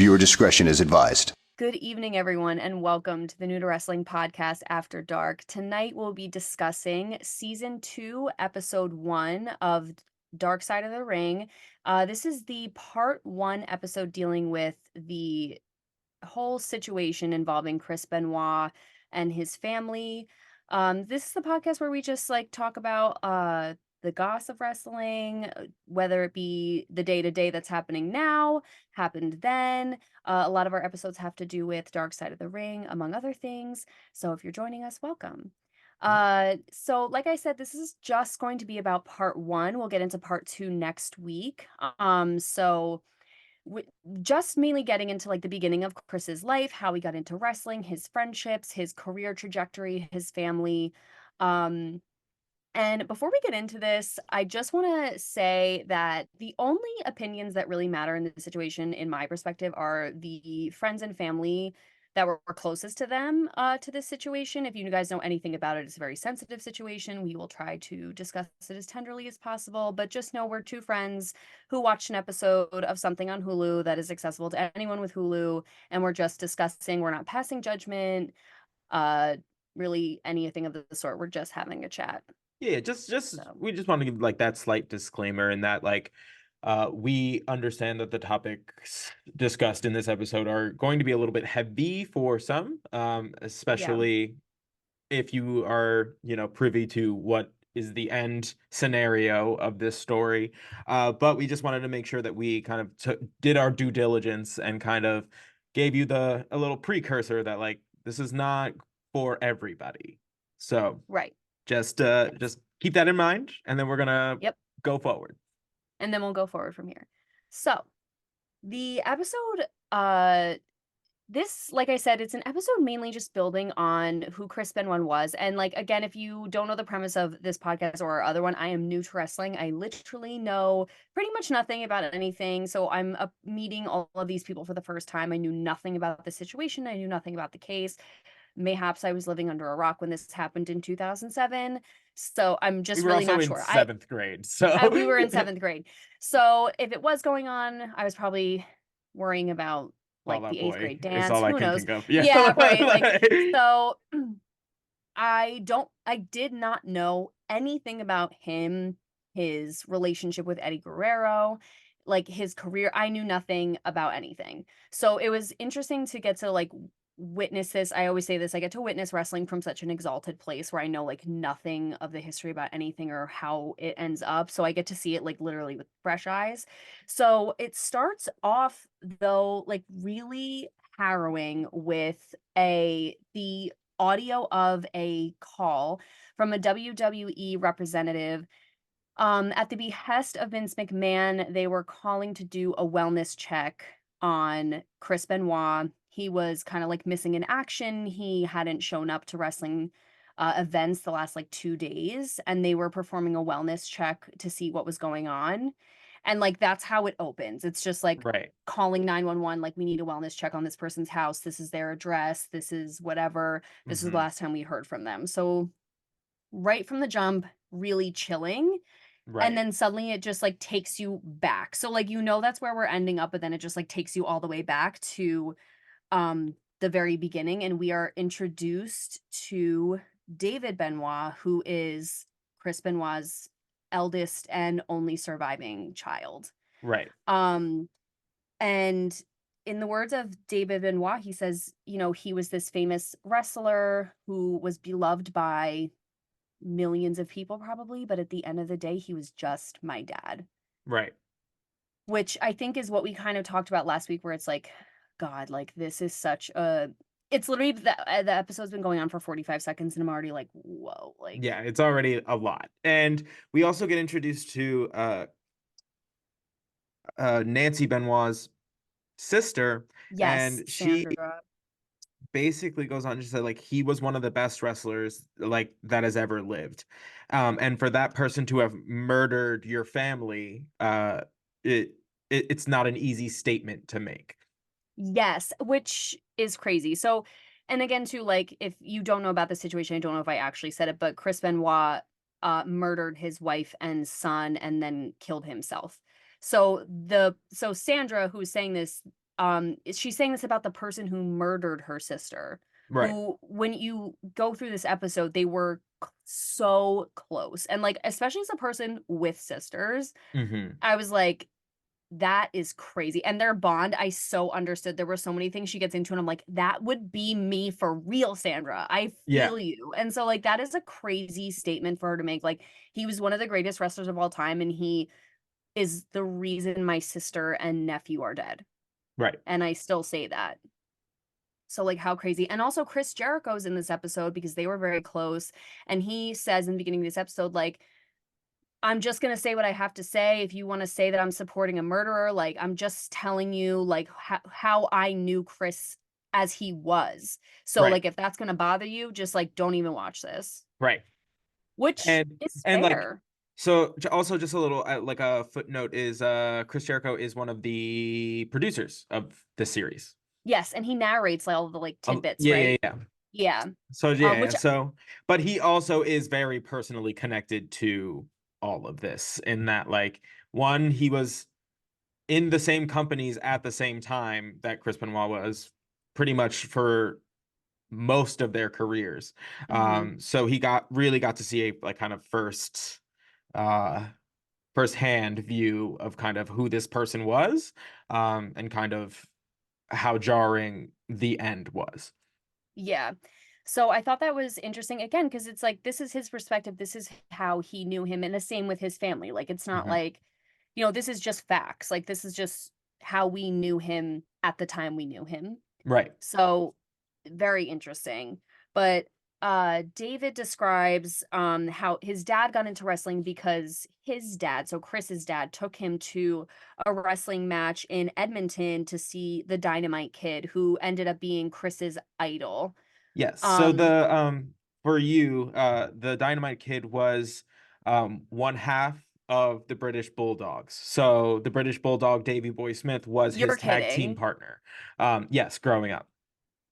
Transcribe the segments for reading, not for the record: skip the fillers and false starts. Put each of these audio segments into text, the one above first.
Viewer discretion is advised. Good evening, everyone, and welcome to the New to Wrestling podcast After Dark. Tonight, we'll be discussing Season 2, Episode 1 of Dark Side of the Ring. This is the Part 1 episode dealing with the whole situation involving Chris Benoit and his family. This is the podcast where we just talk about the goss of wrestling, whether it be the day-to-day that's happening now, happened then. A lot of our episodes have to do with Dark Side of the Ring, among other things. So if you're joining us, welcome. So like I said, this is just going to be about part 1. We'll get into part 2 next week. Just mainly getting into the beginning of Chris's life, how he got into wrestling, his friendships, his career trajectory, his family. And before we get into this, I just want to say that the only opinions that really matter in this situation, in my perspective, are the friends and family that were closest to them to this situation. If you guys know anything about it, it's a very sensitive situation. We will try to discuss it as tenderly as possible, but just know we're two friends who watched an episode of something on Hulu that is accessible to anyone with Hulu, and we're just discussing. We're not passing judgment, really anything of the sort. We're just having a chat. Yeah, we just want to give that slight disclaimer in that we understand that the topics discussed in this episode are going to be a little bit heavy for some, especially if you are, privy to what is the end scenario of this story. But we just wanted to make sure that we kind of did our due diligence and kind of gave you a little precursor that this is not for everybody. So right. Just keep that in mind, and then we're gonna go forward. And then we'll go forward from here. So, the episode, this, like I said, it's an episode mainly just building on who Chris Benoit was. And again, if you don't know the premise of this podcast or our other one, I am new to wrestling. I literally know pretty much nothing about anything. So I'm meeting all of these people for the first time. I knew nothing about the situation. I knew nothing about the case. Mayhaps I was living under a rock when this happened in 2007. So I'm just really not sure. Seventh grade, so we were in 7th grade. So if it was going on, I was probably worrying about the 8th grade dance. Who knows? Yeah, right. So I did not know anything about him, his relationship with Eddie Guerrero, his career. I knew nothing about anything. So it was interesting to get to witness this. I always say this, I get to witness wrestling from such an exalted place where I know nothing of the history about anything or how it ends up. So I get to see it literally with fresh eyes. So it starts off though really harrowing with the audio of a call from a WWE representative. At the behest of Vince McMahon, they were calling to do a wellness check on Chris Benoit. He was kind of missing in action. He hadn't shown up to wrestling events the last 2 days, and they were performing a wellness check to see what was going on. And that's how it opens. It's just right. Calling 911, we need a wellness check on this person's house. This is their address. This is whatever. This is the last time we heard from them. So right from the jump, really chilling. Right. And then suddenly it just takes you back. So that's where we're ending up, but then it just takes you all the way back to the very beginning, and we are introduced to David Benoit, who is Chris Benoit's eldest and only surviving child. Right. And in the words of David Benoit, he says, he was this famous wrestler who was beloved by millions of people probably, but at the end of the day, he was just my dad. Right. Which I think is what we kind of talked about last week, where it's God, this is such a... It's literally, the episode's been going on for 45 seconds, and I'm already whoa. Yeah, it's already a lot. And we also get introduced to Nancy Benoit's sister. Yes, and she Sandra basically goes on to say he was one of the best wrestlers that has ever lived. And for that person to have murdered your family, it's not an easy statement to make. Yes, which is crazy. So, and again, too, if you don't know about the situation, I don't know if I actually said it, but Chris Benoit murdered his wife and son and then killed himself. So Sandra, who's saying this, she's saying this about the person who murdered her sister, Right. who, when you go through this episode, they were so close. And like, especially as a person with sisters, I was like, that is crazy. And their bond, I so understood. There were so many things she gets into, and I'm like, that would be me for real, Sandra. I feel you. And so, like, that is a crazy statement for her to make. Like, he was one of the greatest wrestlers of all time, and he is the reason my sister and nephew are dead. Right. And I still say that. So, like, how crazy. And also, Chris Jericho's in this episode because they were very close. And he says in the beginning of this episode, like, I'm just going to say what I have to say. If you want to say that I'm supporting a murderer, like, I'm just telling you, like, how I knew Chris as he was. So, Right. like, if that's going to bother you, just, like, don't even watch this. Right. Which is and fair. Like, so also just a little like a footnote is Chris Jericho is one of the producers of the series. Yes, and he narrates like all the like tidbits, right? Yeah. So but he also is very personally connected to all of this, in that, like, one, he was in the same companies at the same time that Chris Benoit was, pretty much for most of their careers. So he really got to see a like kind of first-hand view of kind of who this person was, and kind of how jarring the end was. Yeah. So I thought that was interesting again, because it's like, this is his perspective. This is how he knew him, and the same with his family. Like, it's not like, this is just facts. Like, this is just how we knew him at the time we knew him. Right. So very interesting. But David describes how his dad got into wrestling because his dad, so Chris's dad, took him to a wrestling match in Edmonton to see the Dynamite Kid, who ended up being Chris's idol. Yes. So the for you, the Dynamite Kid was one half of the British Bulldogs. So the British Bulldog Davey Boy Smith was his tag team partner. Yes, growing up.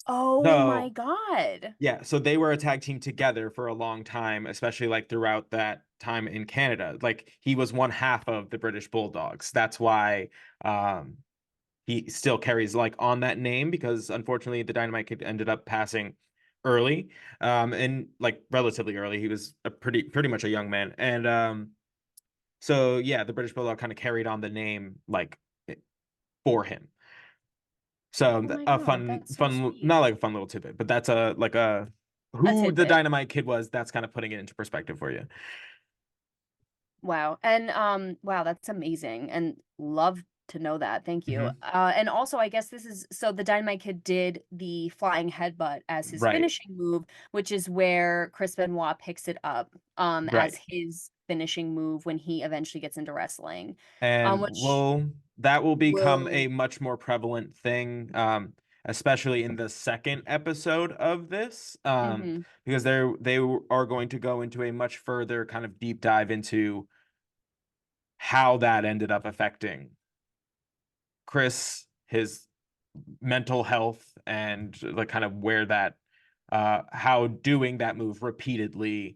Oh my God. Yeah, so they were a tag team together for a long time, especially like throughout that time in Canada. Like, he was one half of the British Bulldogs. That's why he still carries like on that name, because unfortunately the Dynamite Kid ended up passing early, and like relatively early. He was a pretty much a young man. And so yeah, the British Bulldog kind of carried on the name like for him. So a fun, not like a fun little tidbit, but that's who the Dynamite Kid was. That's kind of putting it into perspective for you. Wow. And wow, that's amazing. And love to know that. Thank you. And also, I guess this is, so the Dynamite Kid did the flying headbutt as his finishing move, which is where Chris Benoit picks it up as his finishing move when he eventually gets into wrestling. And that will become a much more prevalent thing, especially in the second episode of this, because they are going to go into a much further kind of deep dive into how that ended up affecting Chris, his mental health, and like kind of where that how doing that move repeatedly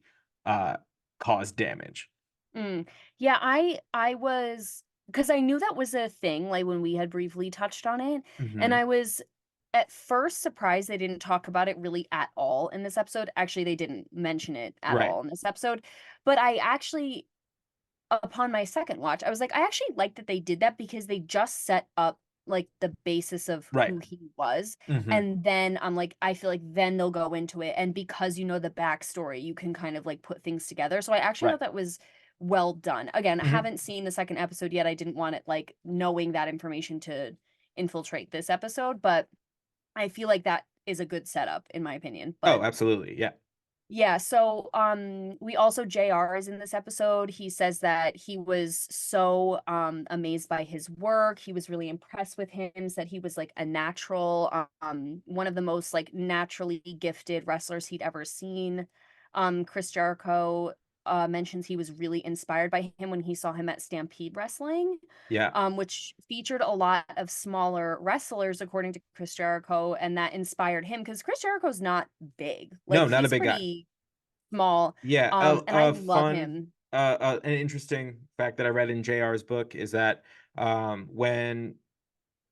caused damage. Yeah, I was, because I knew that was a thing, like when we had briefly touched on it, and I was at first surprised they didn't talk about it really at all in this episode. Actually, they didn't mention it at all in this episode, but I actually, upon my second watch, I was like, I actually like that they did that, because they just set up like the basis of who he was. And then I'm like, I feel like then they'll go into it, and because the backstory, you can kind of like put things together. So I actually thought that was well done. Again, I haven't seen the second episode yet. I didn't want it like knowing that information to infiltrate this episode, but I feel like that is a good setup in my opinion. But absolutely. Yeah. Yeah, so we also, JR is in this episode. He says that he was so amazed by his work. He was really impressed with him, said he was like a natural, one of the most like naturally gifted wrestlers he'd ever seen. Chris Jericho mentions he was really inspired by him when he saw him at Stampede Wrestling. Which featured a lot of smaller wrestlers, according to Chris Jericho, and that inspired him, because Chris Jericho's not big. Like, no, not he's a big pretty small. Yeah. And I love him. An interesting fact that I read in JR's book is that when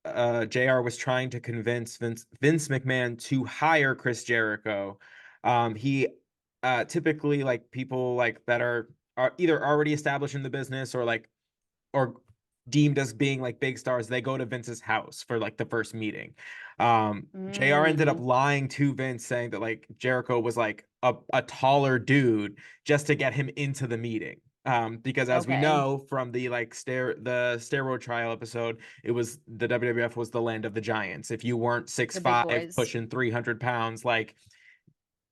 JR was trying to convince Vince McMahon to hire Chris Jericho. He typically, like, people like that are either already established in the business or deemed as being like big stars, they go to Vince's house for like the first meeting. JR ended up lying to Vince, saying that like Jericho was like a taller dude just to get him into the meeting. Because as we know from the like the steroid trial episode, it was the WWF was the land of the giants. If you weren't 6'5", pushing 300 pounds, like,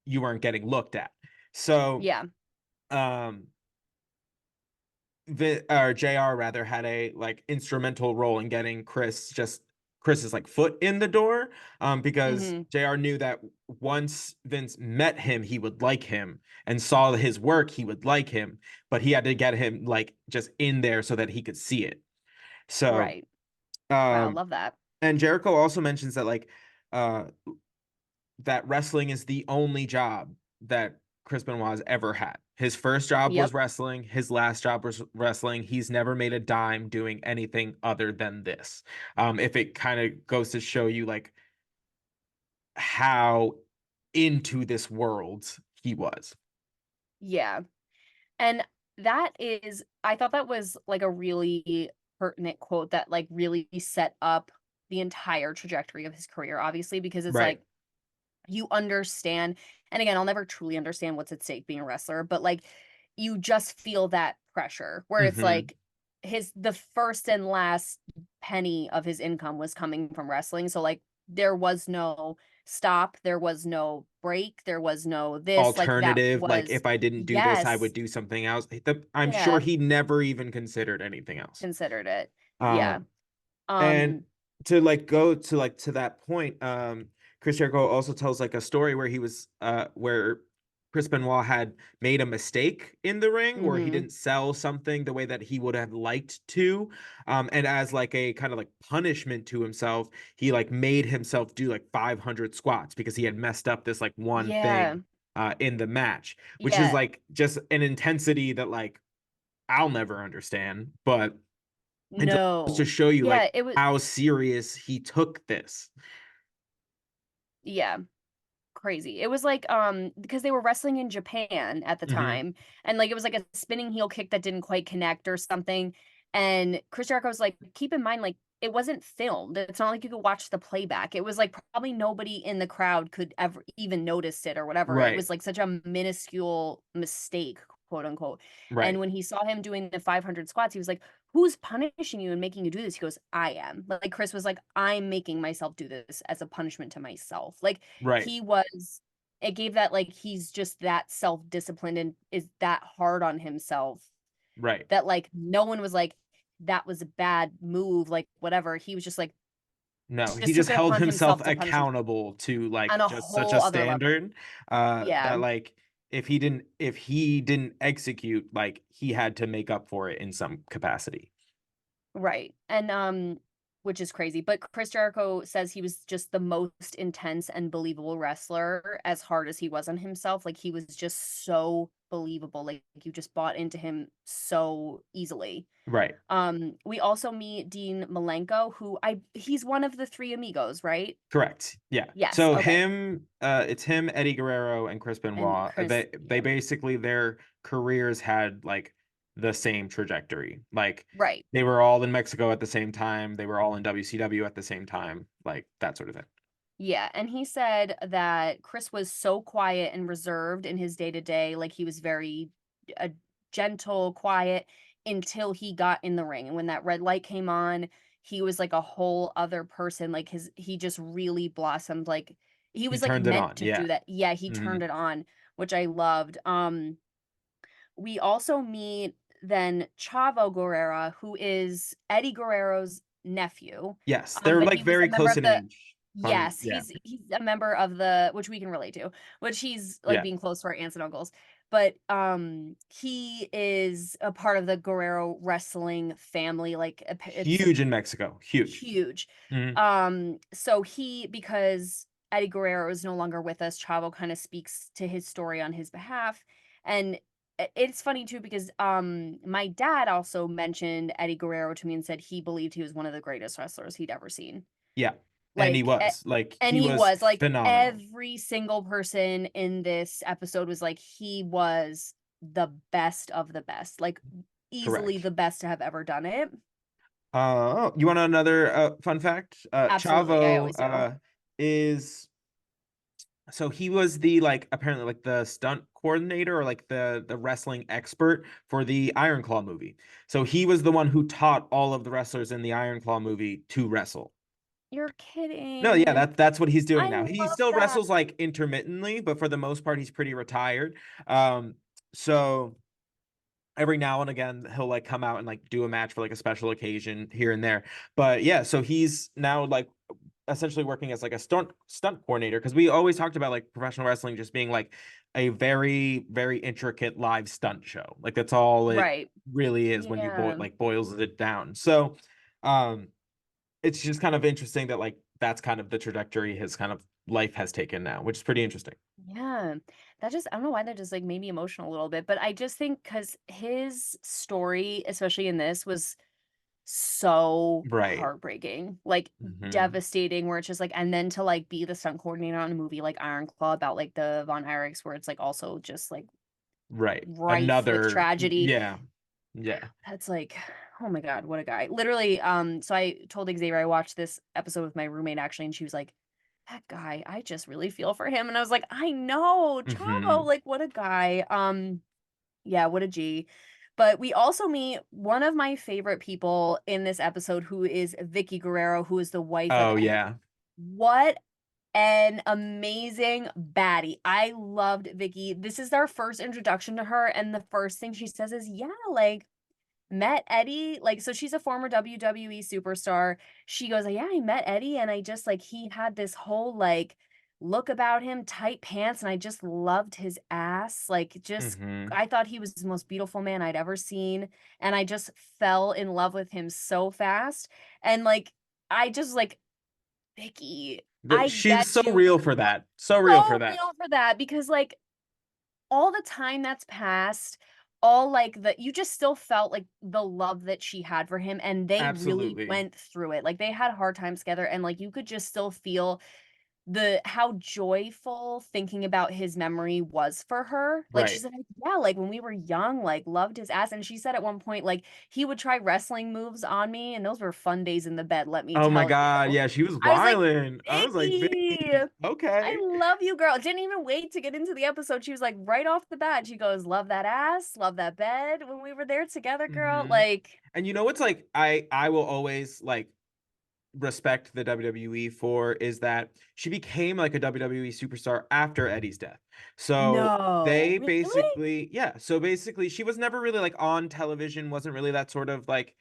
you weren't getting looked at. So yeah, JR rather had a like instrumental role in getting Chris's like foot in the door, because JR knew that once Vince met him, he would like him, and saw his work, he would like him, but he had to get him like just in there so that he could see it. So right. Wow, love that. And Jericho also mentions that like that wrestling is the only job that Chris Benoit has ever had. His first job was wrestling. His last job was wrestling. He's never made a dime doing anything other than this. If it kind of goes to show you like how into this world he was. Yeah. And I thought that was like a really pertinent quote that like really set up the entire trajectory of his career, obviously, because it's like, you understand, and again, I'll never truly understand what's at stake being a wrestler, but like, you just feel that pressure where it's like the first and last penny of his income was coming from wrestling. So like, there was no stop, there was no break, there was no this alternative, like if I didn't do this, I would yes, do something else. I'm sure he never even considered anything else. considered it. Yeah. And to like go to like to that point, Chris Jericho also tells like a story where he was where Chris Benoit had made a mistake in the ring, where he didn't sell something the way that he would have liked to, and as like a kind of like punishment to himself, he like made himself do like 500 squats because he had messed up this like one thing in the match, which is like just an intensity that like I'll never understand, but and to show you like it was how serious he took this. Crazy. It was like because they were wrestling in Japan at the time, and like it was like a spinning heel kick that didn't quite connect or something, and Chris Jericho was like, keep in mind, like, it wasn't filmed. It's not like you could watch the playback. It was like probably nobody in the crowd could ever even notice it or whatever. It was like such a minuscule mistake, quote unquote. And when he saw him doing the 500 squats, he was like, who's punishing you and making you do this? He goes, I am. Like, Chris was like, I'm making myself do this as a punishment to myself. Like, it gave that, like, he's just that self-disciplined and is that hard on himself. That like no one was like, that was a bad move, like whatever. He was just like, no, he just held himself accountable to like just such a standard that like if he didn't execute, like he had to make up for it in some capacity. And which is crazy, but Chris Jericho says he was just the most intense and believable wrestler, as hard as he was on himself. Like, he was just so believable, like you just bought into him so easily. We also meet Dean Malenko, who he's one of the three amigos, right? Correct. Yeah. Yes. So it's him, Eddie Guerrero, and Chris Benoit. They basically, their careers had like the same trajectory. Like they were all in Mexico at the same time. They were all in WCW at the same time. Like that sort of thing. Yeah, and he said that Chris was so quiet and reserved in his day-to-day, like he was very gentle, quiet, until he got in the ring. And when that red light came on, he was like a whole other person. Like he just really blossomed. Like he was like meant to do that. Yeah, he turned it on, which I loved. We also meet then Chavo Guerrero, who is Eddie Guerrero's nephew. Yes, they're like very close in age. Yes, he's a member of the, which we can relate to, which he's like being close to our aunts and uncles. But he is a part of the Guerrero wrestling family, like it's huge in Mexico, huge. So because Eddie Guerrero is no longer with us, Chavo kind of speaks to his story on his behalf, and it's funny too because my dad also mentioned Eddie Guerrero to me and said he believed he was one of the greatest wrestlers he'd ever seen. Yeah. And he was like, and he he was was like phenomenal. every single person in this episode was like he was the best of the best, like easily Correct. the best to have ever done it. You want another fun fact? Absolutely, I always do. Is so he was the like apparently like the stunt coordinator or like the wrestling expert for the Iron Claw movie. So he was the one who taught all of the wrestlers in the Iron Claw movie to wrestle. You're No, yeah, kidding. that's what he's doing I now. He love still that. wrestles like intermittently, but for the most part, he's pretty retired. So every now and again he'll like come out and like do a match for like a special occasion here and there. But yeah, so he's now like essentially working as like a stunt coordinator because we always talked about like professional wrestling just being like a very very intricate live stunt show. Like that's all it Right. really is when you Yeah. boils it down. So it's just kind of interesting that like that's kind of the trajectory his kind of life has taken now, which is pretty interesting. Yeah. That just, I don't know why that just like made me emotional a little bit, but I just think because his story, especially in this, was so Right. heartbreaking, like Hmm. devastating, where it's just like, and then to like be the stunt coordinator on a movie like Iron Claw about like the Von Erichs, where it's like also just like Right. rife with Another, tragedy. yeah. Yeah. That's like, oh my God, what a guy. Literally, so I told Xavier I watched this episode with my roommate actually, and she was like, that guy, I just really feel for him. And I was like, I know, Chavo, Hmm. like what a guy. Yeah, what a G. But we also meet one of my favorite people in this episode, who is Vicky Guerrero, who is the wife of Oh Eddie. yeah. What an amazing baddie. I loved Vicky. This is our first introduction to her, and the first thing she says is, yeah, like met Eddie. Like, so she's a former WWE superstar. She goes, yeah, I met Eddie, and I just like he had this whole like look about him, tight pants, and I just loved his ass. Like, just Hmm. I thought he was the most beautiful man I'd ever seen, and I just fell in love with him so fast. And like, I just like Vicky, I She's get so you. real for that. So real for So that. real for that because like all the time that's passed, all like the you just still felt like the love that she had for him, and they really Absolutely. went through it. Like they had hard times together, and like you could just still feel the how joyful thinking about his memory was for her. Like she Right. said, like, yeah, like when we were young, like loved his ass. And she said at one point, like he would try wrestling moves on me, and those were fun days in the bed, let me Oh my tell God. you. Yeah, she was I was like, wildin'. I was like, Vicky, Vicky, I okay. love you, girl. Didn't even wait to get into the episode. She was like, right off the bat, she goes, love that ass, love that bed when we were there together, girl. Hmm. Like, And you know what's like I will always like respect the WWE for is that she became like a WWE superstar after Eddie's death. So no, they really? basically, yeah, so basically she was never really like on television, wasn't really that sort of like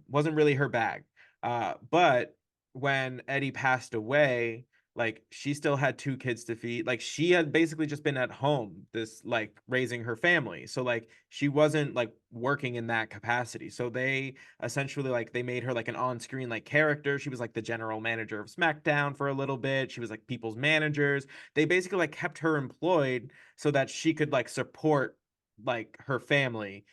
wasn't really her bag. But when Eddie passed away, like she still had two kids to feed. Like she had basically just been at home, this like raising her family. So like she wasn't like working in that capacity. So they essentially like they made her like an on-screen like character. She was like the general manager of SmackDown for a little bit. She was like people's managers. They basically like kept her employed so that she could like support like her family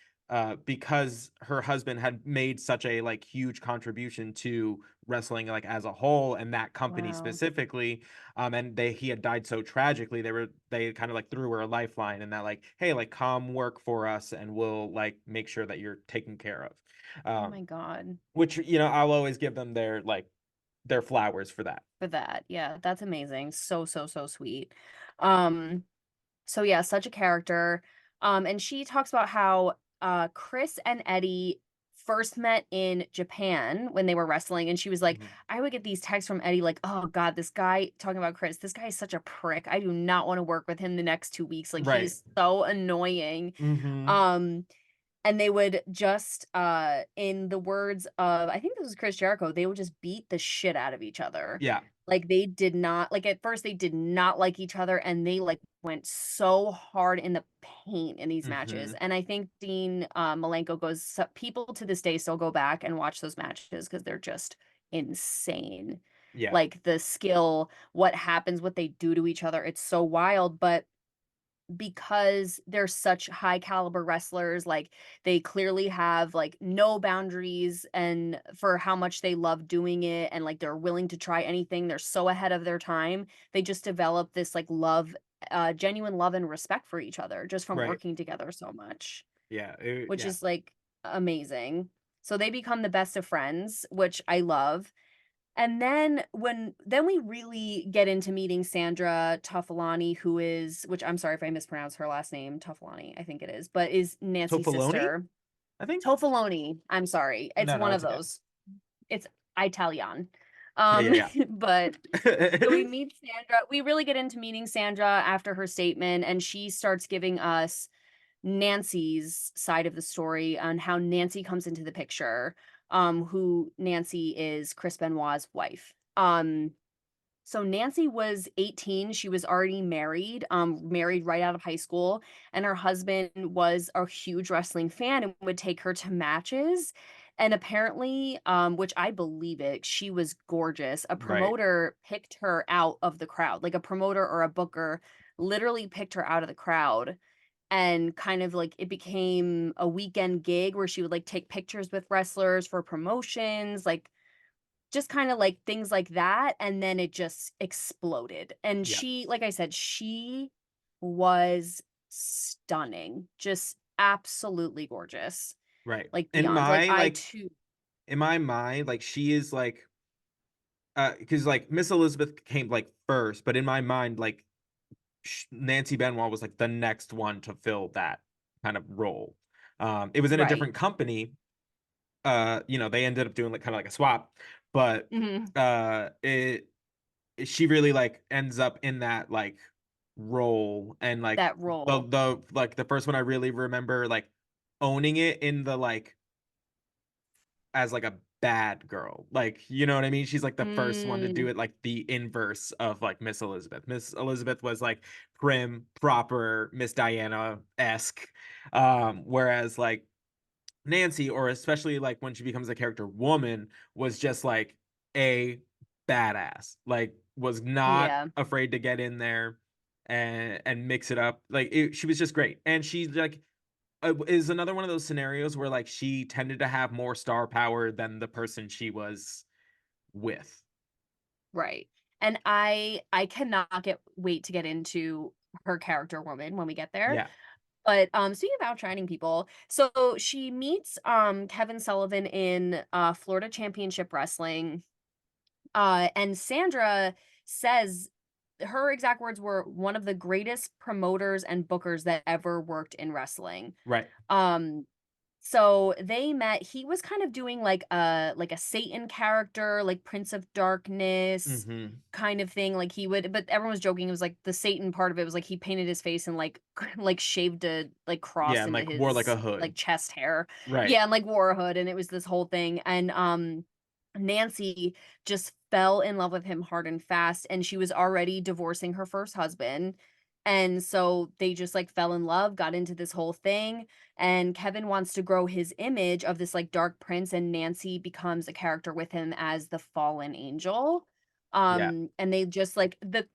because her husband had made such a like huge contribution to wrestling like as a whole and that company Wow. specifically. And he had died so tragically. They kind of like threw her a lifeline and that like, hey, like come work for us and we'll like make sure that you're taken care of. Oh my God. Which I'll always give them their like their flowers for that. For that. Yeah, that's amazing. So, so, so sweet. Um, so yeah, such a character. And she talks about how Chris and Eddie first met in Japan when they were wrestling, and she was like, Mhm. I would get these texts from Eddie like, oh God, this guy talking about Chris, this guy is such a prick. I do not want to work with him the next 2 weeks. Like he Right. is so annoying. Hmm. Um, and they would just in the words of I think this was Chris Jericho, they would just beat the shit out of each other. Yeah. Like they did not like at first they did not like each other, and they like went so hard in the paint in these matches. Hmm. And I think Dean Malenko goes, people to this day still go back and watch those matches because they're just insane. Yeah. Like the skill, what happens, what they do to each other, it's so wild. But because they're such high caliber wrestlers, like they clearly have like no boundaries and for how much they love doing it, and like they're willing to try anything. They're so ahead of their time. They just develop this like love, genuine love and respect for each other just from Right. working together so much. Yeah. Which Yeah. is like amazing. So they become the best of friends, which I love. And then we really get into meeting Sandra Toffolani, who is, which I'm sorry if I mispronounce her last name, Toffolani, I think it is, but is Nancy's Toffoloni, sister. I think. Toffoloni, I'm sorry. It's No, no, one of it's okay. those. It's Italian. Yeah. But so we meet Sandra. We really get into meeting Sandra after her statement, and she starts giving us Nancy's side of the story on how Nancy comes into the picture, who Nancy is Chris Benoit's wife. So Nancy was 18. She was already married, married right out of high school, and her husband was a huge wrestling fan and would take her to matches. And apparently, which I believe it, she was gorgeous. A Right. promoter picked her out of the crowd, like a promoter or a booker literally picked her out of the crowd, and kind of like it became a weekend gig where she would like take pictures with wrestlers for promotions, like just kind of like things like that. And then it just exploded. And Yeah. she, like I said, she was stunning, just absolutely gorgeous, Right. like In beyond. Like my I like too, in my mind, like she is like because like Miss Elizabeth came like first, but in my mind, like Nancy Benoit was like the next one to fill that kind of role. It was in a right. different company. They ended up doing like kind of like a swap, but Hmm. it she really like ends up in that like role, and like That role. the first one I really remember like owning it in the like as like a bad girl. Like, you know what I mean? She's like the first one to do Mm, it like the inverse of like Miss Elizabeth. Miss Elizabeth was like prim, proper, Miss Diana-esque. Whereas like Nancy, or especially like when she becomes a character woman, was just like a badass. Like was not yeah. afraid to get in there and mix it up. Like she was just great. And she's like is another one of those scenarios where like she tended to have more star power than the person she was with. Right. And I cannot wait to get into her character woman when we get there. Yeah. But speaking of outshining people, so she meets Kevin Sullivan in Florida Championship Wrestling. And Sandra says her exact words were one of the greatest promoters and bookers that ever worked in wrestling. Right. Um so they met. He was kind of doing like a Satan character, like Prince of Darkness Mm-hmm. kind of thing. Like he would, but everyone was joking. It was like the Satan part of it was like he painted his face and like like shaved a like Yeah, cross and into like wore like a his hood. like chest hair. Right. Yeah, and like wore a hood, and it was this whole thing. And Nancy just fell in love with him hard and fast, and she was already divorcing her first husband. And so they just like fell in love, got into this whole thing, and Kevin wants to grow his image of this like dark prince, and Nancy becomes a character with him as the fallen angel. Yeah. And they just like the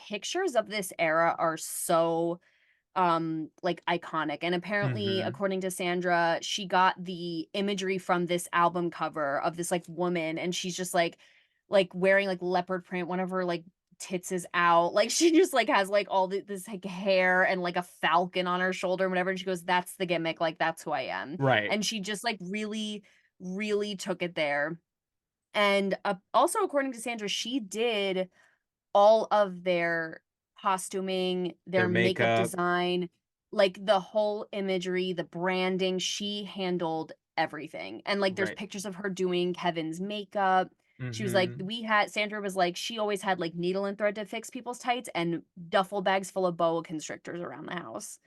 pictures of this era are so like iconic, and apparently Mm-hmm. according to Sandra, she got the imagery from this album cover of this like woman, and she's just like wearing like leopard print, one of her like tits is out, like she just like has like all this like hair and like a falcon on her shoulder and whatever, and she goes, that's the gimmick, like that's who I am. Right. And she just like really took it there. And also according to Sandra, she did all of their costuming, Their their makeup makeup. design, like the whole imagery, the branding, she handled everything. And like there's Right. pictures of her doing Kevin's makeup. She was like, Mm-hmm. Sandra was like, she always had like needle and thread to fix people's tights and duffel bags full of boa constrictors around the house.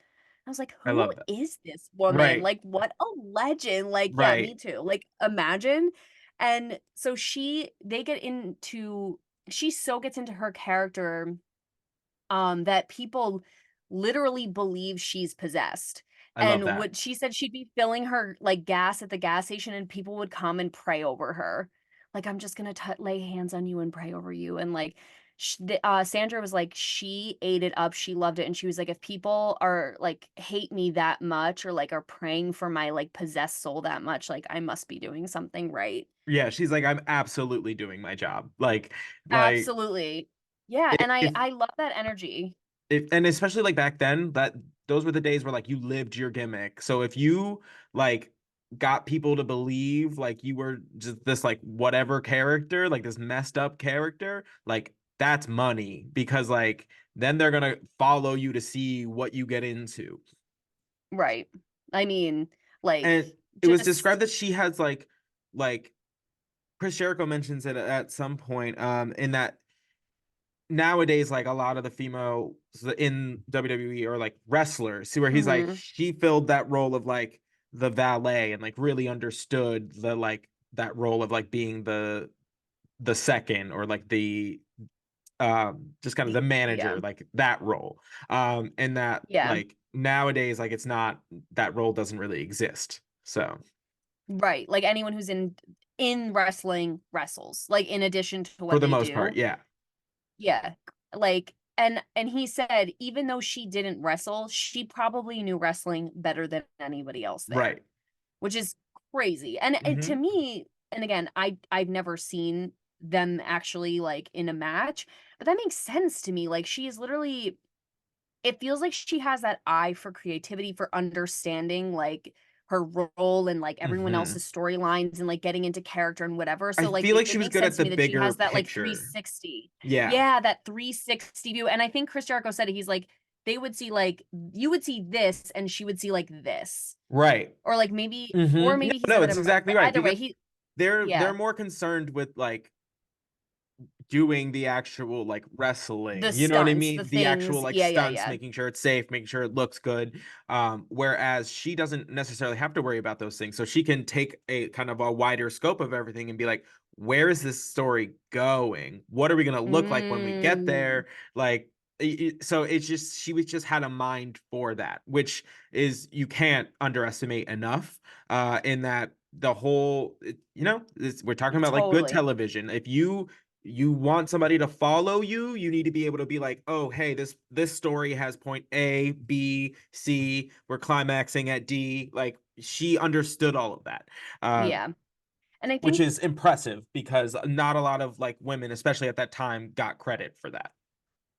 I was like, I who love that. is this woman? Right. Like, what a legend. Like, yeah, me Right. too. Like, imagine. And so she so gets into her character that people literally believe she's possessed. I love And that. what she said, she'd be filling her like gas at the gas station, and people would come and pray over her. Like, I'm just gonna lay hands on you and pray over you. And like Sandra was like, she ate it up, she loved it, and she was like, if people are like hate me that much or like are praying for my like possessed soul that much, like I must be doing something right. Yeah, she's like, I'm absolutely doing my job. Like Absolutely. Yeah, and if I love that energy. and especially like back then, that those were the days where like you lived your gimmick. So if you like got people to believe like you were just this like whatever character, like this messed up character, like that's money because like then they're gonna follow you to see what you get into. Right. I mean, like And it was just described that she has like Chris Jericho mentions it at some point in that nowadays like a lot of the females in WWE are like wrestlers. See where he's like mhm. she filled that role of like the valet and like really understood the like that role of like being the second or like the just kind of the Yeah. manager, like that role. And that Yeah. like nowadays like it's not, that role doesn't really exist. So Right. Like anyone who's in wrestling wrestles, like in addition to for what the they most part, do. yeah. Yeah. Like and he said even though she didn't wrestle, she probably knew wrestling better than anybody else there, Right. which is crazy. And to Mm-hmm. me, and again, I've never seen them actually like in a match, but that makes sense to me. Like she is literally, it feels like she has that eye for creativity, for understanding like her role and like everyone Mm-hmm. else's storylines and like getting into character and whatever. I So like feel like it she was makes good sense at to the me that she bigger has that like picture. 360. Yeah. Yeah, that 360 view. And I think Chris Jericho said it, he's like, they would see like you would see this and she would see like this. Right. Or like maybe or Mm-hmm. No, maybe he no, said that it's in reverse. exactly right Either way, because he they're yeah, more concerned with like doing the actual like the wrestling, you know what I stunts, the mean, the actual things. like Yeah, yeah, stunts, yeah. making sure it's safe, making sure it looks good, whereas she doesn't necessarily have to worry about those things, so she can take a kind of a wider scope of everything and be like, where is this story going, what are we going to look like when we get Mm, there, like so it's just she was just had a mind for that, which is you can't underestimate enough in that the whole we're talking about like good totally. television. If you want somebody to follow you, you need to be able to be like, oh hey, this story has point A, B, C, we're climaxing at D. Like she understood all of that, Yeah. And I which think is impressive because not a lot of like women, especially at that time, got credit for that.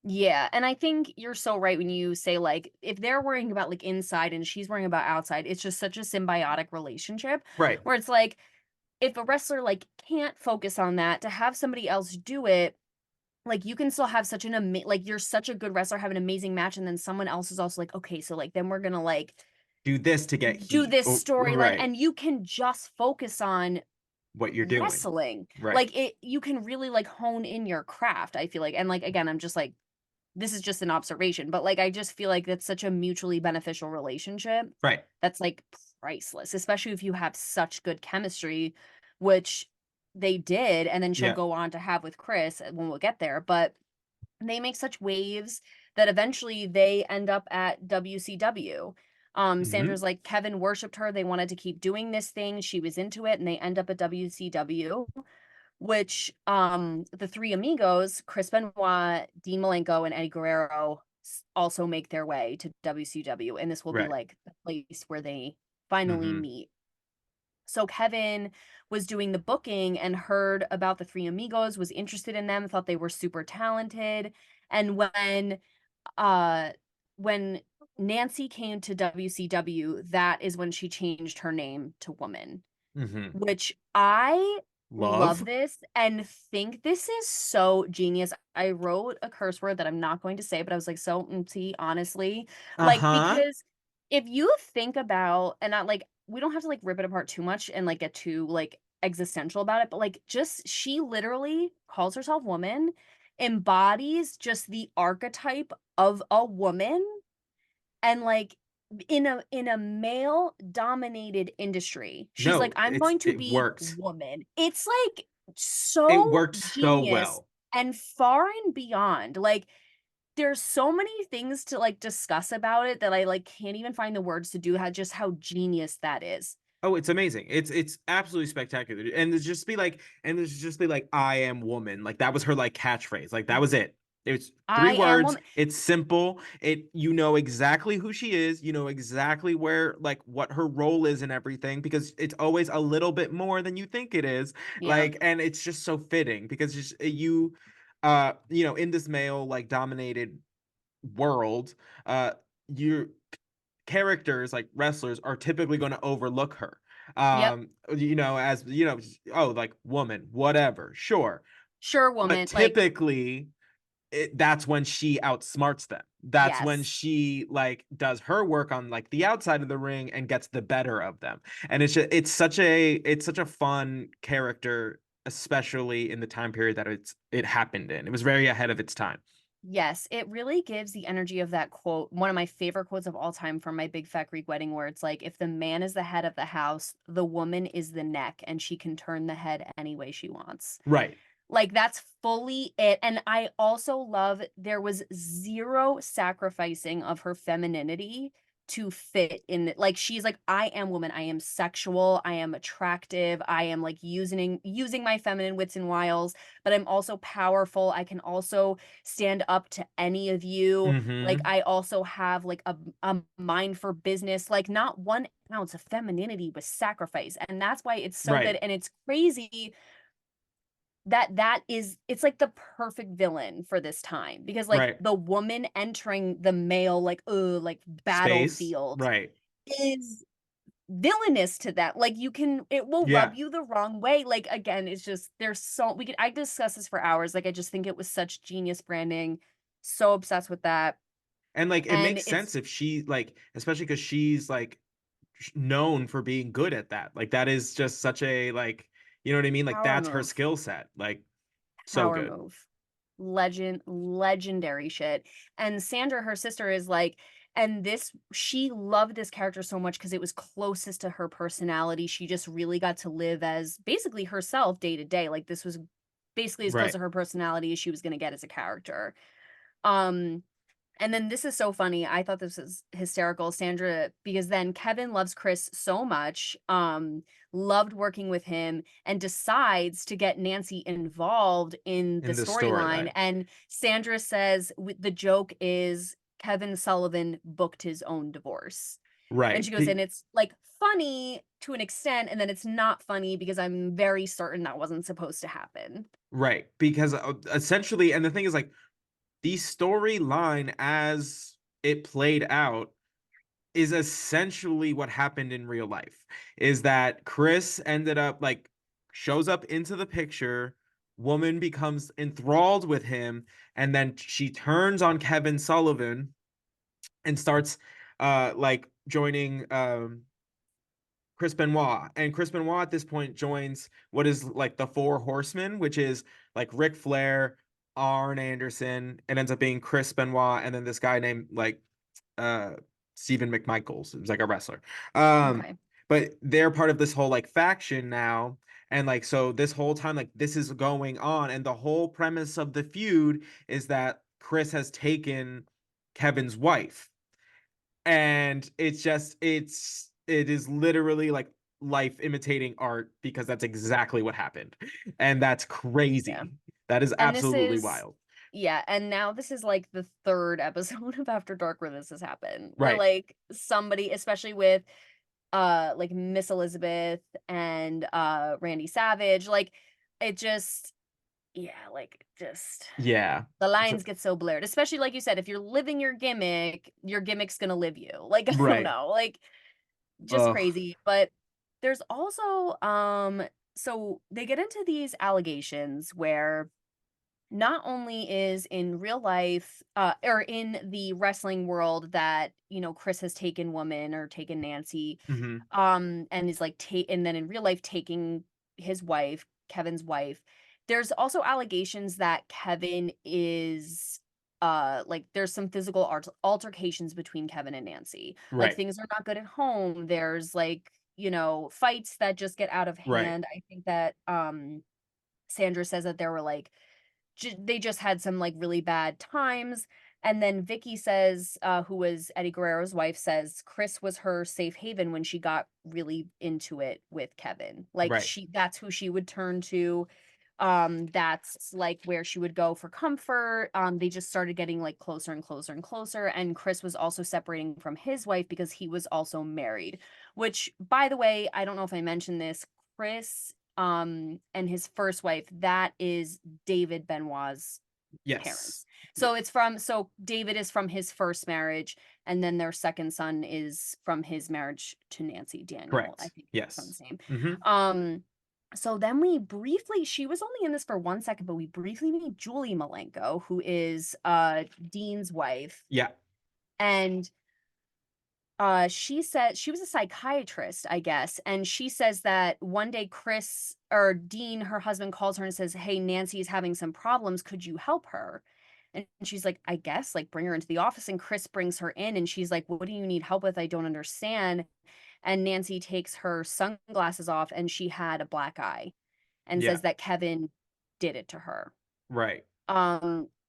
yeah, and I think you're so right when you say, like, if they're worrying about, like, inside and she's worrying about outside, it's just such a symbiotic relationship Right. where it's like, if a wrestler, like, can't focus on that, to have somebody else do it, like, you can still have such an like, you're such a good wrestler, have an amazing match, and then someone else is also like, "Okay, so, like, then we're gonna, like, Do this to get do heat. this Oh, storyline," right. and you can just focus on What you're doing. wrestling. Right. Like, you can really, like, hone in your craft, I feel like, and, like, again, I'm just like, this is just an observation, but, like, I just feel like that's such a mutually beneficial relationship Right. that's, like, priceless, especially if you have such good chemistry, which they did, and then she'll Yeah. go on to have with Chris when we'll get there, but they make such waves that eventually they end up at WCW. Mm-hmm. Sandra's like, Kevin worshipped her, they wanted to keep doing this thing, she was into it, and they end up at WCW, which the three amigos, Chris Benoit, Dean Malenko, and Eddie Guerrero also make their way to WCW, and this will be Right. like the place where they finally Mm-hmm. meet. So Kevin was doing the booking and heard about the three amigos, was interested in them, thought they were super talented, and uh when Nancy came to WCW, that is when she changed her name to Woman, Mm-hmm. which I love Love. this and think this is so genius. I wrote a curse word that I'm not going to say, but I was like, so see, honestly, like, Uh-huh. because if you think about, and not like, we don't have to like rip it apart too much and like get too like existential about it, but like, just she literally calls herself Woman, embodies just the archetype of a woman, and like in a male dominated industry, she's like, No, I'm going to it be works. Woman. It's like It so worked so genius well. and far and beyond. Like there's so many things to like discuss about it that I like can't even find the words to do how just how genius that is. Oh, it's amazing. It's absolutely spectacular. And there's just be like, I am woman. Like that was her like catchphrase. Like that was it. It's three I am words. woman. It's simple. You know exactly who she is. You know exactly where like what her role is and everything because it's always a little bit more than you think it is. Yeah. Like, and it's just so fitting because just you know, in this male like dominated world, you characters like wrestlers are typically going to overlook her. Yep. You know, as you know, oh, like woman, whatever, sure. Sure, But woman. Like, typically that's when she outsmarts them. That's when yes. she like does her work on like the outside of the ring and gets the better of them. And it's such a fun character, especially in the time period that it happened in. It was very ahead of its time. Yes, it really gives the energy of that quote. One of my favorite quotes of all time from My Big Fat Greek Wedding, where it's like, if the man is the head of the house, the woman is the neck, and she can turn the head any way she wants. Right. Like, that's fully it. And I also love there was zero sacrificing of her femininity to fit in. Like, she's like, I am woman. I am sexual. I am attractive. I am like using my feminine wits and wiles, but I'm also powerful. I can also stand up to any of you. Like, Mm-hmm. I also have like a mind for business. Like, not 1 ounce of femininity was sacrifice. And that's why it's so good. Right. And it's crazy that is, it's like the perfect villain for this time because like Right. the woman entering the male like Space. battlefield Right. is villainous to that. Like, it will Yeah. rub you the wrong way. Like, again, it's just there's so we could I discuss this for hours. Like, I just think it was such genius branding. So obsessed with that. And like it And makes it's sense if she like, especially because she's like known for being good at that. Like that is just such a like, you know what I mean? Like power that's her move. skill set. Like so Power good. move. Legendary shit. And Sandra, her sister, is like, and this, she loved this character so much because it was closest to her personality. She just really got to live as basically herself day to day. Like, this was basically as close Right. to her personality as she was going to get as a character. Um, and then this is so funny. I thought this was hysterical, Sandra, because then Kevin loves Chris so much, loved working with him, and decides to get Nancy involved in the In the storyline. storyline. And Sandra says the joke is Kevin Sullivan booked his own divorce. And Right. she goes, and it's like funny to an extent, and then it's not funny because I'm very certain that wasn't supposed to happen. Right. Because essentially, and the thing is like the storyline as it played out is essentially what happened in real life. Is that Chris ended up like shows up into the picture, woman becomes enthralled with him, and then she turns on Kevin Sullivan and starts like joining Chris Benoit. And Chris Benoit at this point joins what is like the Four Horsemen, which is like Ric Flair, Arn Anderson. It ends up being Chris Benoit, and then this guy named like uh Stephen McMichaels. It was like a wrestler. Um, Okay. but they're part of this whole like faction now. And like so this whole time, like this is going on, and the whole premise of the feud is that Chris has taken Kevin's wife. And it is literally like life imitating art because that's exactly what happened. And that's Yeah. crazy. That is And this absolutely is wild. yeah, and now this is like the third episode of After Dark where this has happened. Where Right. like somebody, especially with like Miss Elizabeth and Randy Savage, like it just yeah, like just Yeah. the So, lines get so blurred. Especially like you said, if you're living your gimmick's gonna live you. Like, I don't right. know, like just Ugh. crazy. But there's also so they get into these allegations where not only is in real life or in the wrestling world that Chris has taken woman or taken Nancy Hmm. and is like and then in real life taking his wife, Kevin's wife. There's also allegations that Kevin is like there's some physical altercations between Kevin and Nancy. Like, Right. things are not good at home. There's like fights that just get out of Right. hand. I think that Sandra says that there were like they just had some like really bad times. And then Vicky says, who was Eddie Guerrero's wife, says Chris was her safe haven when she got really into it with Kevin. Like Right. that's who she would turn to. That's like where she would go for comfort. They just started getting like closer and closer and closer. And Chris was also separating from his wife because he was also married, which, by the way, I don't know if I mentioned this, Chris, and his first wife, that is David Benoit's parents. So so David is from his first marriage, and then their second son is from his marriage to Nancy Daniel. Correct. I think yes. son's name. So then we briefly, she was only in this for 1 second, but we briefly meet Julie Malenko, who is Dean's wife. Yeah. And she said she was a psychiatrist, I guess. And she says that one day Chris or Dean, her husband, calls her and says, "Hey, Nancy is having some problems. Could you help her?" And she's like, "I guess, like, bring her into the office." And Chris brings her in and she's like, "What do you need help with? I don't understand." And Nancy takes her sunglasses off and she had a black eye and says that Kevin did it to her. Right.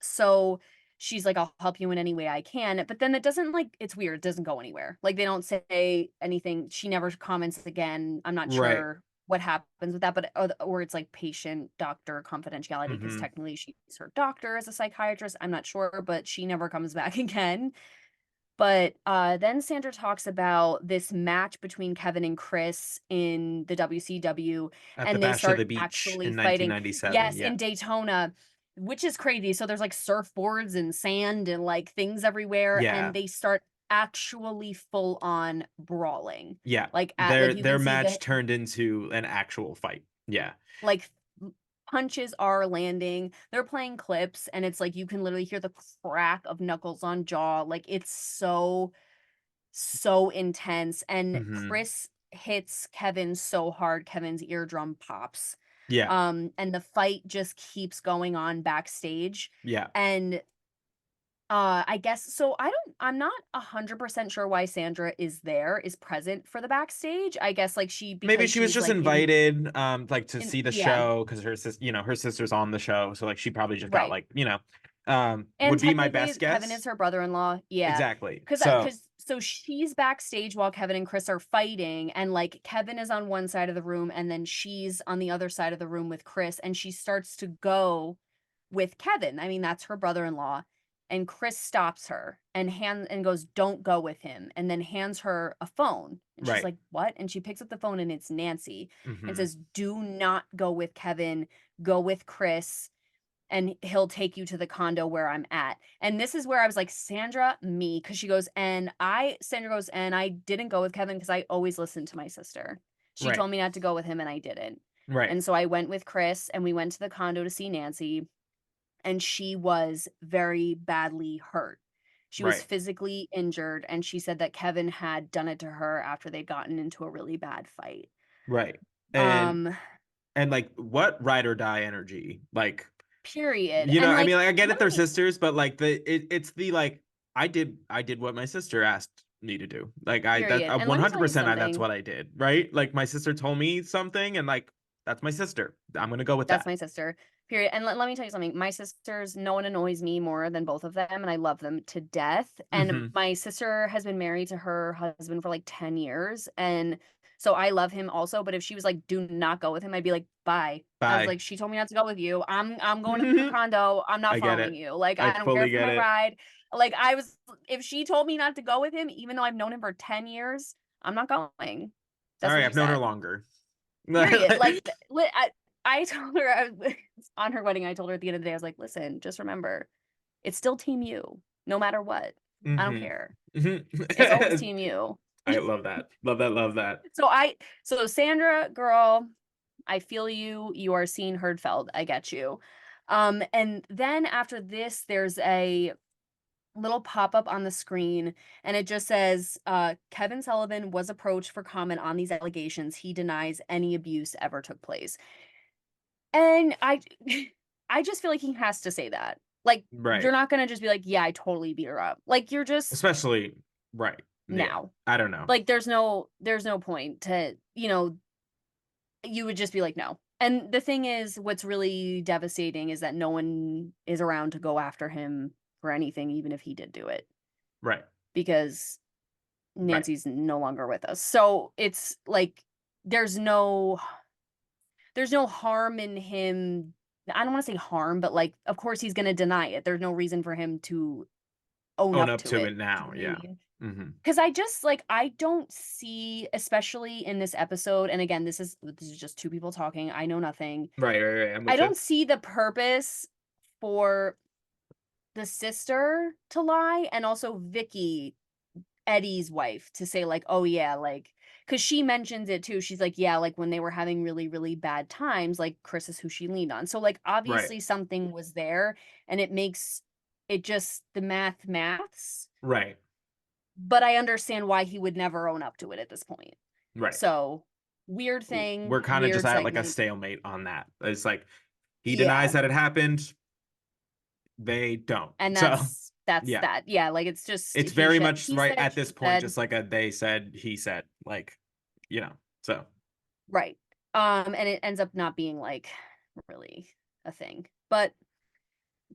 So she's like, "I'll help you in any way I can." But then it doesn't, like, it's weird. It doesn't go anywhere. Like, they don't say anything. She never comments again. I'm not sure what happens with that, but or it's like patient doctor confidentiality because technically she's her doctor as a psychiatrist. I'm not sure, but she never comes back again. But then Sandra talks about this match between Kevin and Chris in the WCW, and they start actually fighting. Yes, in Daytona, which is crazy. So there's like surfboards and sand and like things everywhere, and they start actually full on brawling. Yeah, like their match turned into an actual fight. Yeah, like punches are landing. They're playing clips, and it's like you can literally hear the crack of knuckles on jaw. Like, it's so intense. And Chris hits Kevin so hard, Kevin's eardrum pops. Yeah. And the fight just keeps going on backstage. Yeah. And I guess so. I'm not 100% sure why Sandra is present for the backstage. I guess like maybe she was just like invited like to see the show because her sister's on the show, so like she probably just got like and would be my best guess. Kevin is her brother-in-law. Yeah. Exactly. So she's backstage while Kevin and Chris are fighting, and like Kevin is on one side of the room and then she's on the other side of the room with Chris, and she starts to go with Kevin. I mean, that's her brother-in-law. And Chris stops her and goes, "Don't go with him," and then hands her a phone. And she's like, "What?" And she picks up the phone and it's Nancy and says, "Do not go with Kevin. Go with Chris, and he'll take you to the condo where I'm at." And this is where I was like, Sandra, me, because Sandra goes, "And I didn't go with Kevin because I always listened to my sister. She told me not to go with him and I didn't." And so I went with Chris and we went to the condo to see Nancy. And she was very badly hurt. She was physically injured, and she said that Kevin had done it to her after they'd gotten into a really bad fight. Right. And like, what ride or die energy, like, period. You know, like, I mean, like, I get it, they're sisters, but like it's the like, I did what my sister asked me to do. Like, I 100% that's what I did. Right. Like, my sister told me something, and like, that's my sister. I'm gonna go with that. That's my sister. Period. And let me tell you something. My sisters, no one annoys me more than both of them, and I love them to death. And my sister has been married to her husband for like 10 years, and so I love him also. But if she was like, "Do not go with him," I'd be like, "Bye." I was like, "She told me not to go with you. I'm going to the condo. I'm not following you. Like, I don't care for my ride." Like, if she told me not to go with him, even though I've known him for 10 years, I'm not going. That's all right. I've known her longer. Period. Like, I told her, on her wedding, I told her at the end of the day, I was like, "Listen, just remember, it's still Team You, no matter what. I don't care. It's always Team You." I love that. Love that. So Sandra, girl, I feel you. You are seen, heard, felt. I get you. And then after this, there's a little pop-up on the screen, and it just says, Kevin Sullivan was approached for comment on these allegations. He denies any abuse ever took place. And I just feel like he has to say that. Like, you're not gonna just be like, "Yeah, I totally beat her up." Like, you're just, especially now. Yeah, I don't know. Like, there's no point to, you would just be like, "No." And the thing is, what's really devastating is that no one is around to go after him for anything, even if he did do it. Right. Because Nancy's no longer with us. So it's like there's no harm in him. I don't want to say harm, but like of course he's going to deny it. There's no reason for him to own up to it now. Yeah. Because I just like I don't see, especially in this episode, and again, this is just two people talking. I know nothing. Right. I don't see the purpose for the sister to lie, and also Vicky, Eddie's wife, to say like, oh yeah, like, because she mentions it too. She's like, yeah, like when they were having really, really bad times, like Chris is who she leaned on. So like obviously something was there, and it makes it just the maths. Right. But I understand why he would never own up to it at this point. Right. So weird thing. We're kind of just at like a stalemate on that. It's like he denies that it happened. They don't. And that's that. Yeah, like it's just it's very much right at this point, just like a they said, he said, like, you know, so right. And it ends up not being like really a thing. But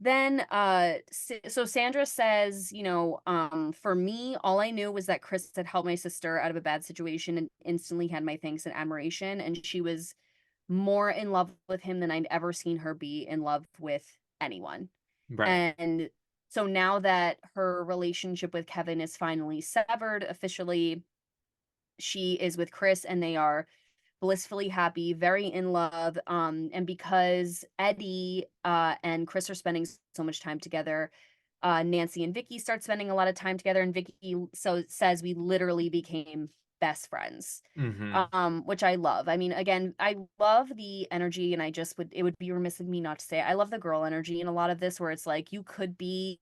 then so Sandra says, you know, for me, all I knew was that Chris had helped my sister out of a bad situation and instantly had my thanks and admiration, and she was more in love with him than I'd ever seen her be in love with anyone. Right. And so now that her relationship with Kevin is finally severed officially, she is with Chris and they are blissfully happy, very in love. And because Eddie and Chris are spending so much time together, Nancy and Vicky start spending a lot of time together, and Vicky says we literally became best friends, which I love. I mean, again, I love the energy, and it would be remiss of me not to say I love the girl energy in a lot of this, where it's like you could be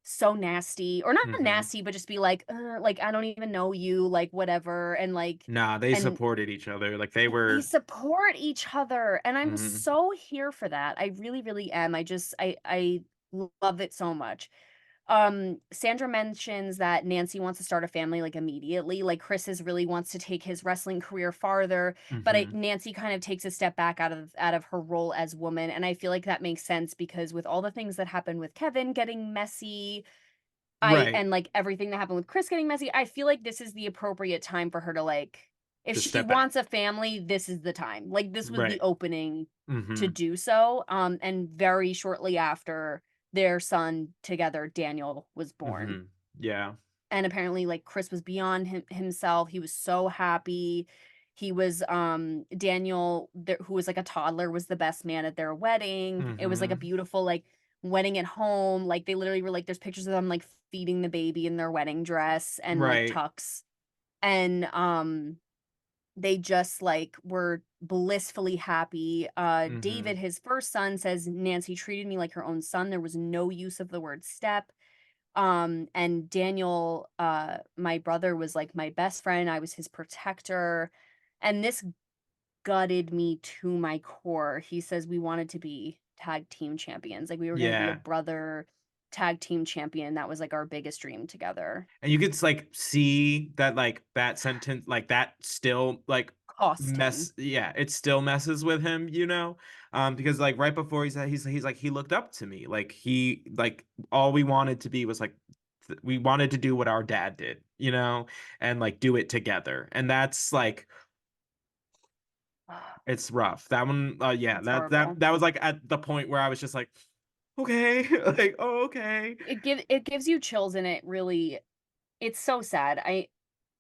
so nasty, or not nasty, but just be like I don't even know you, like whatever, and like they supported each other, like they support each other, and I'm so here for that. I really, really am. I love it so much. Sandra mentions that Nancy wants to start a family like immediately. Like Chris really wants to take his wrestling career farther, but Nancy kind of takes a step back out of her role as woman, and I feel like that makes sense because with all the things that happened with Kevin getting messy, and like everything that happened with Chris getting messy, I feel like this is the appropriate time for her to like, if she wants a family, this is the time. Like this was the opening to do so. And very shortly after their son together, Daniel, was born. Yeah. And apparently like Chris was beyond himself. He was so happy. He was Daniel, who was like a toddler, was the best man at their wedding. It was like a beautiful like wedding at home. Like they literally were like, there's pictures of them like feeding the baby in their wedding dress and like tux. And they just like were blissfully happy. David, his first son, says Nancy treated me like her own son. There was no use of the word step. And Daniel, my brother, was like my best friend. I was his protector. And this gutted me to my core. He says we wanted to be tag team champions. Like we were going to be a brother tag team champion. That was like our biggest dream together. And you could like see that like that sentence, like that still like it still messes with him, you know, because like right before he's like he looked up to me, like he like all we wanted to be was like we wanted to do what our dad did, you know, and like do it together. And that's like it's rough. That one that was like at the point where I was just like, okay, like, oh, okay. It gives you chills, and it really, it's so sad.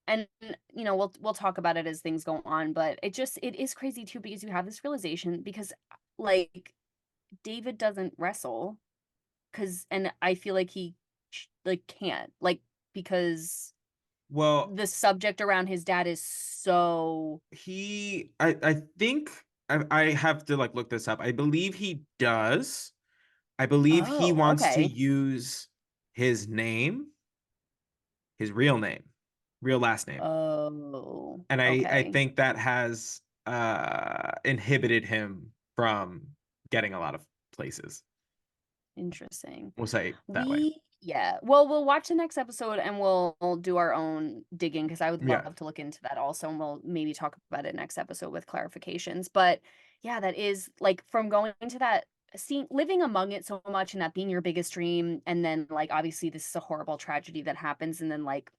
And you know, we'll talk about it as things go on, but it is crazy too, because you have this realization, because like David doesn't wrestle and I feel like he like can't, like, because the subject around his dad is so I think I have to like look this up. I believe he does. I believe he wants to use his name, his real name, real last name. And I think that has inhibited him from getting a lot of places. Interesting. We'll say that way. Yeah. Well, we'll watch the next episode and we'll do our own digging, because I would love to look into that also, and we'll maybe talk about it next episode with clarifications. But yeah, that is like, from going to that living among it so much and that being your biggest dream, and then like obviously this is a horrible tragedy that happens, and then like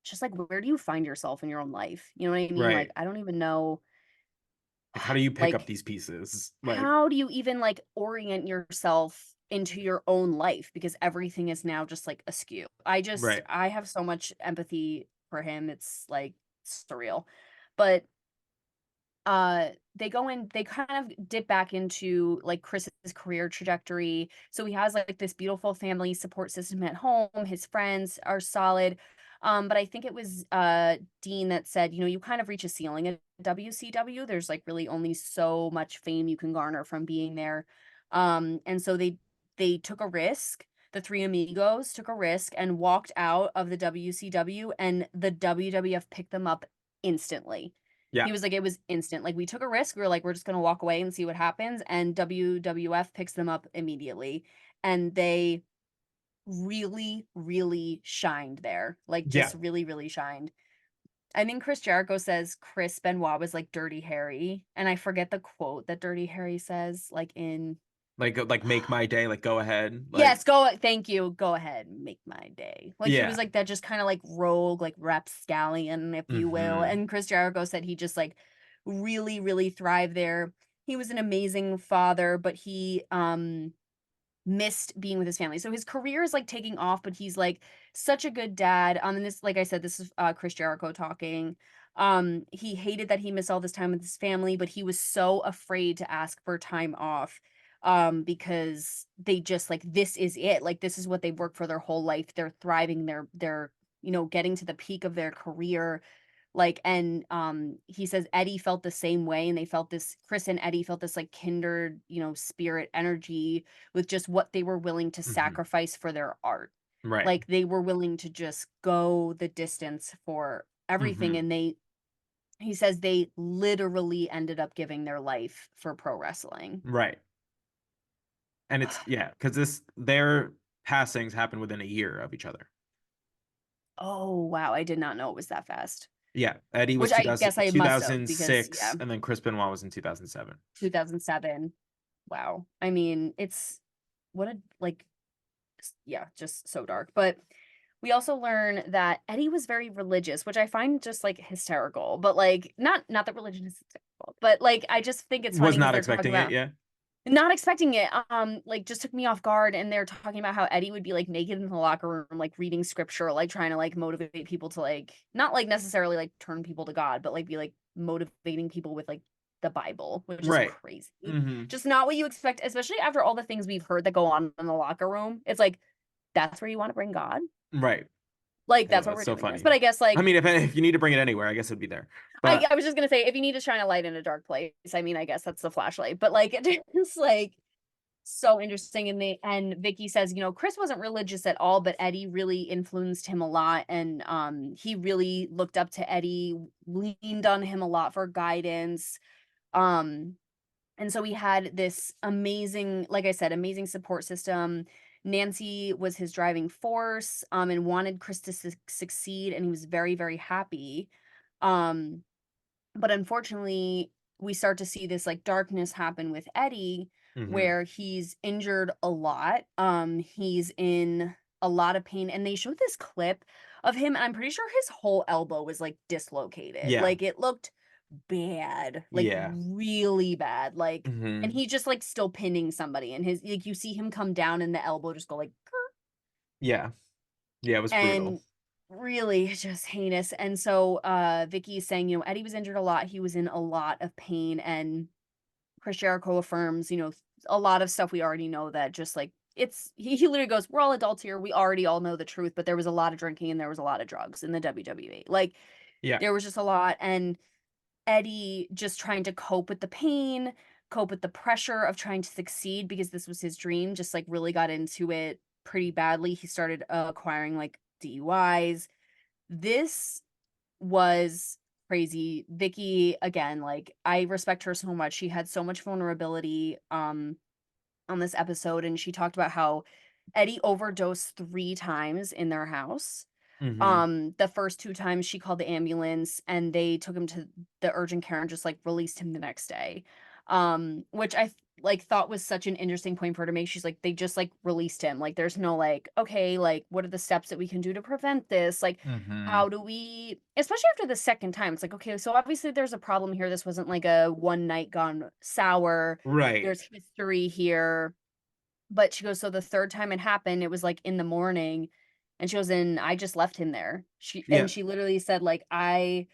just like where do you find yourself in your own life? You know what I mean? Like Right. I don't even know. Like, how do you pick up Like these pieces? Like, how do you even like orient yourself into your own life, because everything is now just like askew. right. I have so much empathy for him. It's like surreal. But they go in, they kind of dip back into like Chris's career trajectory. So he has like this beautiful family support system at home. His friends are solid. But I think it was Dean that said, you know, you kind of reach a ceiling at WCW. There's like really only so much fame you can garner from being there. And so they took a risk. The three amigos took a risk and walked out of the WCW, and the WWF picked them up instantly. Yeah. He was like, it was instant. Like, we took a risk. We were like, we're just going to walk away and see what happens. And WWF picks them up immediately. And they really, really shined there. Like, Yeah. just really, really shined. I think Chris Jericho says Chris Benoit was like Dirty Harry. And I forget the quote that Dirty Harry says, like in Like make my day, like go ahead. Like, yes, go. Thank you. Go ahead, make my day. Like he yeah. was like that, just kind of like rogue, like rapscallion, if you will. And Chris Jericho said he just like really, really thrived there. He was an amazing father, but he missed being with his family. So his career is like taking off, but he's like such a good dad. And this, like I said, this is Chris Jericho talking. He hated that he missed all this time with his family, but he was so afraid to ask for time off because they just like, this is it. Like this is what they've worked for their whole life. They're thriving, they're you know, getting to the peak of their career. Like, and he says Eddie felt the same way, and they felt this, Chris and Eddie felt this like kindred, you know, spirit energy with just what they were willing to sacrifice for their art. Right. Like they were willing to just go the distance for everything. And he says they literally ended up giving their life for pro wrestling. Right. And it's, yeah, because their passings happen within a year of each other. Oh, wow. I did not know it was that fast. Yeah. Eddie was Which I guess I must have, because 2006, and then Chris Benoit was in 2007. 2007. Wow. I mean, it's what a like yeah, just so dark. But we also learn that Eddie was very religious, which I find just like hysterical. But like not that religion is hysterical, but like I just think it's Was funny because not they're talking expecting it, about yeah. not expecting it. Like just took me off guard, and they're talking about how Eddie would be like naked in the locker room, like reading scripture, like trying to like motivate people to like not like necessarily like turn people to God, but like be like motivating people with like the Bible, which is Right. crazy. Just not what you expect, especially after all the things we've heard that go on in the locker room. It's like, that's where you want to bring God? Right. Like, Oh, that's what that's we're so doing funny. this. But I guess like I mean, if you need to bring it anywhere, I guess it'd be there. But I was just gonna say, if you need to shine a light in a dark place, I mean, I guess that's the flashlight. But like it's like so interesting. And Vicky says, you know, Chris wasn't religious at all, but Eddie really influenced him a lot. And he really looked up to Eddie, leaned on him a lot for guidance. Um, and so he had this amazing, like I said, amazing support system. Nancy was his driving force, and wanted Chris to succeed, and he was very, very happy. Um, but unfortunately, we start to see this like darkness happen with Eddie, where he's injured a lot. He's in a lot of pain, and they showed this clip of him, and I'm pretty sure his whole elbow was like dislocated. yeah. Like it looked bad, like Yeah. really bad. Like, and he just like still pinning somebody, and his like you see him come down, and the elbow just go like, Yeah. Yeah, it was brutal. and really just heinous. And so Vicky is saying, you know, Eddie was injured a lot, he was in a lot of pain, and Chris Jericho affirms, you know, a lot of stuff we already know, that just like it's he literally goes, we're all adults here, we already all know the truth, but there was a lot of drinking and there was a lot of drugs in the WWE. Like Yeah. there was just a lot. And Eddie just trying to cope with the pain, cope with the pressure of trying to succeed, because this was his dream, just like really got into it pretty badly. He started acquiring like DUIs. This was crazy. Vicky, again, like I respect her so much. She had so much vulnerability on this episode, and she talked about how Eddie overdosed 3 times in their house. The first 2 times she called the ambulance, and they took him to the urgent care and just like released him the next day. Which like thought was such an interesting point for her to make. She's like, they just like released him. Like there's no like, okay, like what are the steps that we can do to prevent this? Like how do we, especially after the second time, it's like, okay, so obviously there's a problem here. This wasn't like a one night gone sour. Right. There's history here. But she goes, so the third time it happened, it was like in the morning. And she goes, and I just left him there. And she literally said, like, I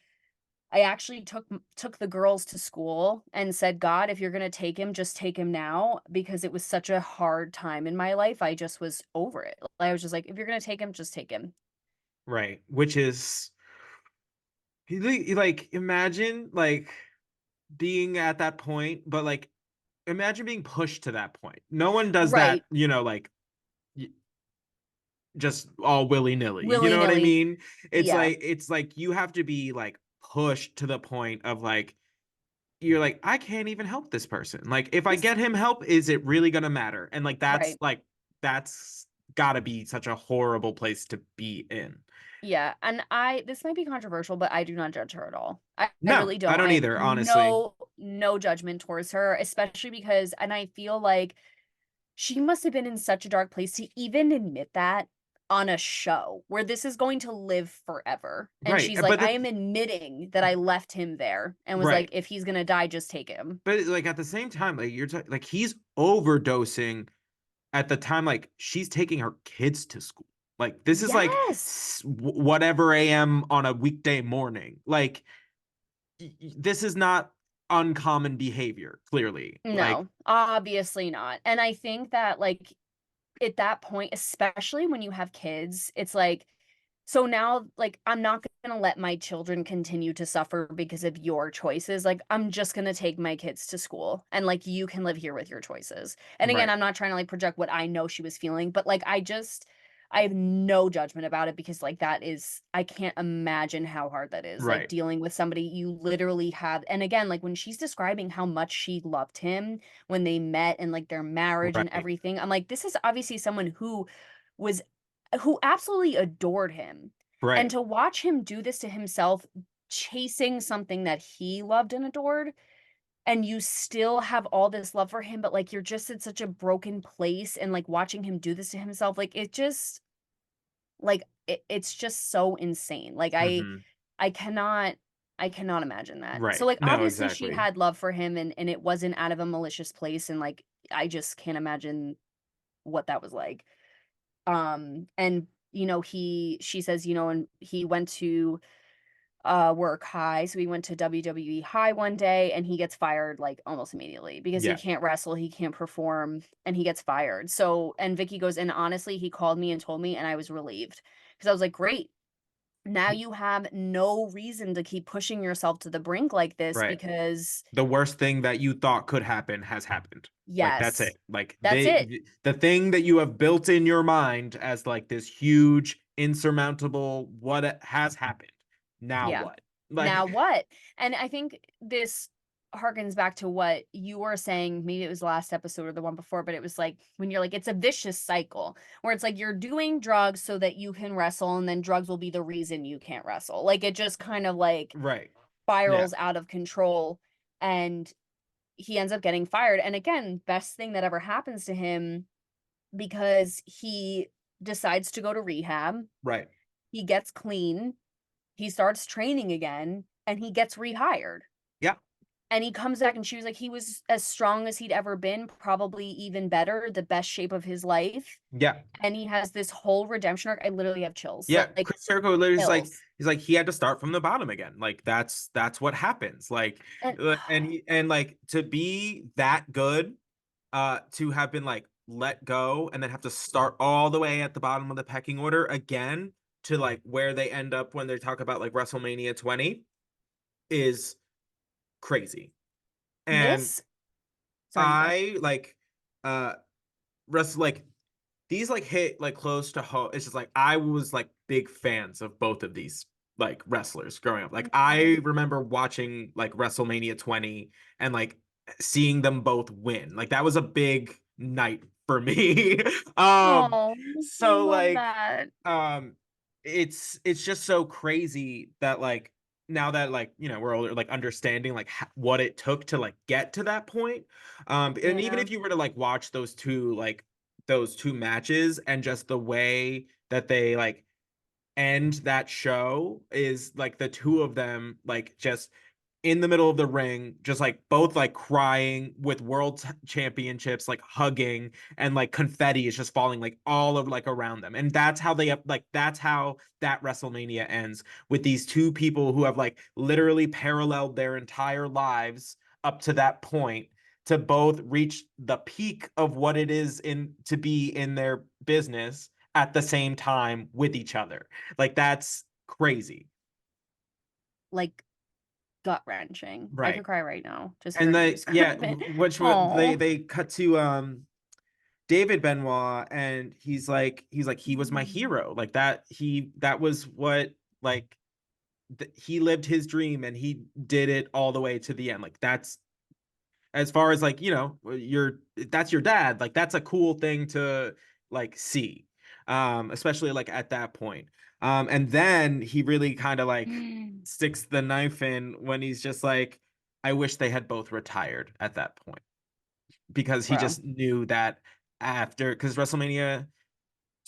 actually took the girls to school and said, God, if you're gonna take him, just take him now, because it was such a hard time in my life. I just was over it. I was just like, if you're gonna take him, just take him. Right. Which is like, imagine like being at that point, but like imagine being pushed to that point. No one does that, like just all willy-nilly. You know what I mean? It's like you have to be like pushed to the point of like, you're like, I can't even help this person. Like, if I get him help, is it really gonna matter? And like that's gotta be such a horrible place to be in. Yeah, and this might be controversial, but I do not judge her at all. I really don't. I don't either, honestly. No judgment towards her, especially because, and I feel like she must have been in such a dark place to even admit that on a show where this is going to live forever. And she's like, I am admitting that I left him there, and was like, if he's gonna die, just take him. But like at the same time, like like he's overdosing at the time, like she's taking her kids to school. Like this is like whatever AM on a weekday morning. Like this is not uncommon behavior, clearly. No, like, obviously not. And I think that like at that point, especially when you have kids, it's like, so now like I'm not gonna let my children continue to suffer because of your choices. Like I'm just gonna take my kids to school, and like you can live here with your choices. And again, I'm not trying to like project what I know she was feeling, but like I have no judgment about it, because like that is, I can't imagine how hard that is. Like dealing with somebody you literally have. And again, like when she's describing how much she loved him when they met and like their marriage and everything, I'm like, this is obviously someone who absolutely adored him. And to watch him do this to himself, chasing something that he loved and adored, and you still have all this love for him, but like you're just in such a broken place, and like watching him do this to himself, like it just, like it's just so insane. Like I cannot imagine that. So like obviously she had love for him, and it wasn't out of a malicious place, and like I just can't imagine what that was like. And she says, and he went to work high. So he went to WWE high one day, and he gets fired like almost immediately because he can't wrestle, he can't perform, and he gets fired. So, and Vicky goes, and honestly, he called me and told me, and I was relieved, because I was like, great. Now you have no reason to keep pushing yourself to the brink like this, because the worst thing that you thought could happen has happened. Yes. Like that's it. Like that's it. The thing that you have built in your mind as like this huge, insurmountable, what has happened. Now what? Like, now what? And I think this harkens back to what you were saying, maybe it was the last episode or the one before, but it was like when you're like, it's a vicious cycle where it's like you're doing drugs so that you can wrestle, and then drugs will be the reason you can't wrestle. Like it just kind of like spirals out of control, and he ends up getting fired. And again, best thing that ever happens to him, because he decides to go to rehab. He gets clean. He starts training again, and he gets rehired. And he comes back, and she was like, he was as strong as he'd ever been, probably even better, the best shape of his life. And he has this whole redemption arc. I literally have chills. Like, Chris Jericho literally is like, he's like, he had to start from the bottom again. Like that's what happens. Like, and like to be that good, to have been like let go and then have to start all the way at the bottom of the pecking order again to like where they end up when they talk about like WrestleMania 20 is crazy. And I like like these like hit like close to home. It's just like I was like big fans of both of these like wrestlers growing up. Like I remember watching like WrestleMania 20 and like seeing them both win. Like that was a big night for me. So like that. It's just so crazy that like now that like, we're older, like understanding like what it took to like get to that point. And even if you were to like watch those two matches and just the way that they like end that show is like the two of them like just in the middle of the ring, just like both like crying with world championships, like hugging, and like confetti is just falling like all over like around them. And that's how that's how that WrestleMania ends, with these two people who have like literally paralleled their entire lives up to that point to both reach the peak of what it is in to be in their business at the same time with each other. Like that's crazy. Like gut wrenching. I could Right. cry right now just And hearing you they, yeah, describe it. which they cut to David Benoit, and he was my hero. Like that was what like he lived his dream and he did it all the way to the end. Like that's, as far as like, that's your dad. Like that's a cool thing to like see. Especially like at that point. And then he really kind of like sticks the knife in when he's just like, I wish they had both retired at that point, because he Bro. just knew that after, because WrestleMania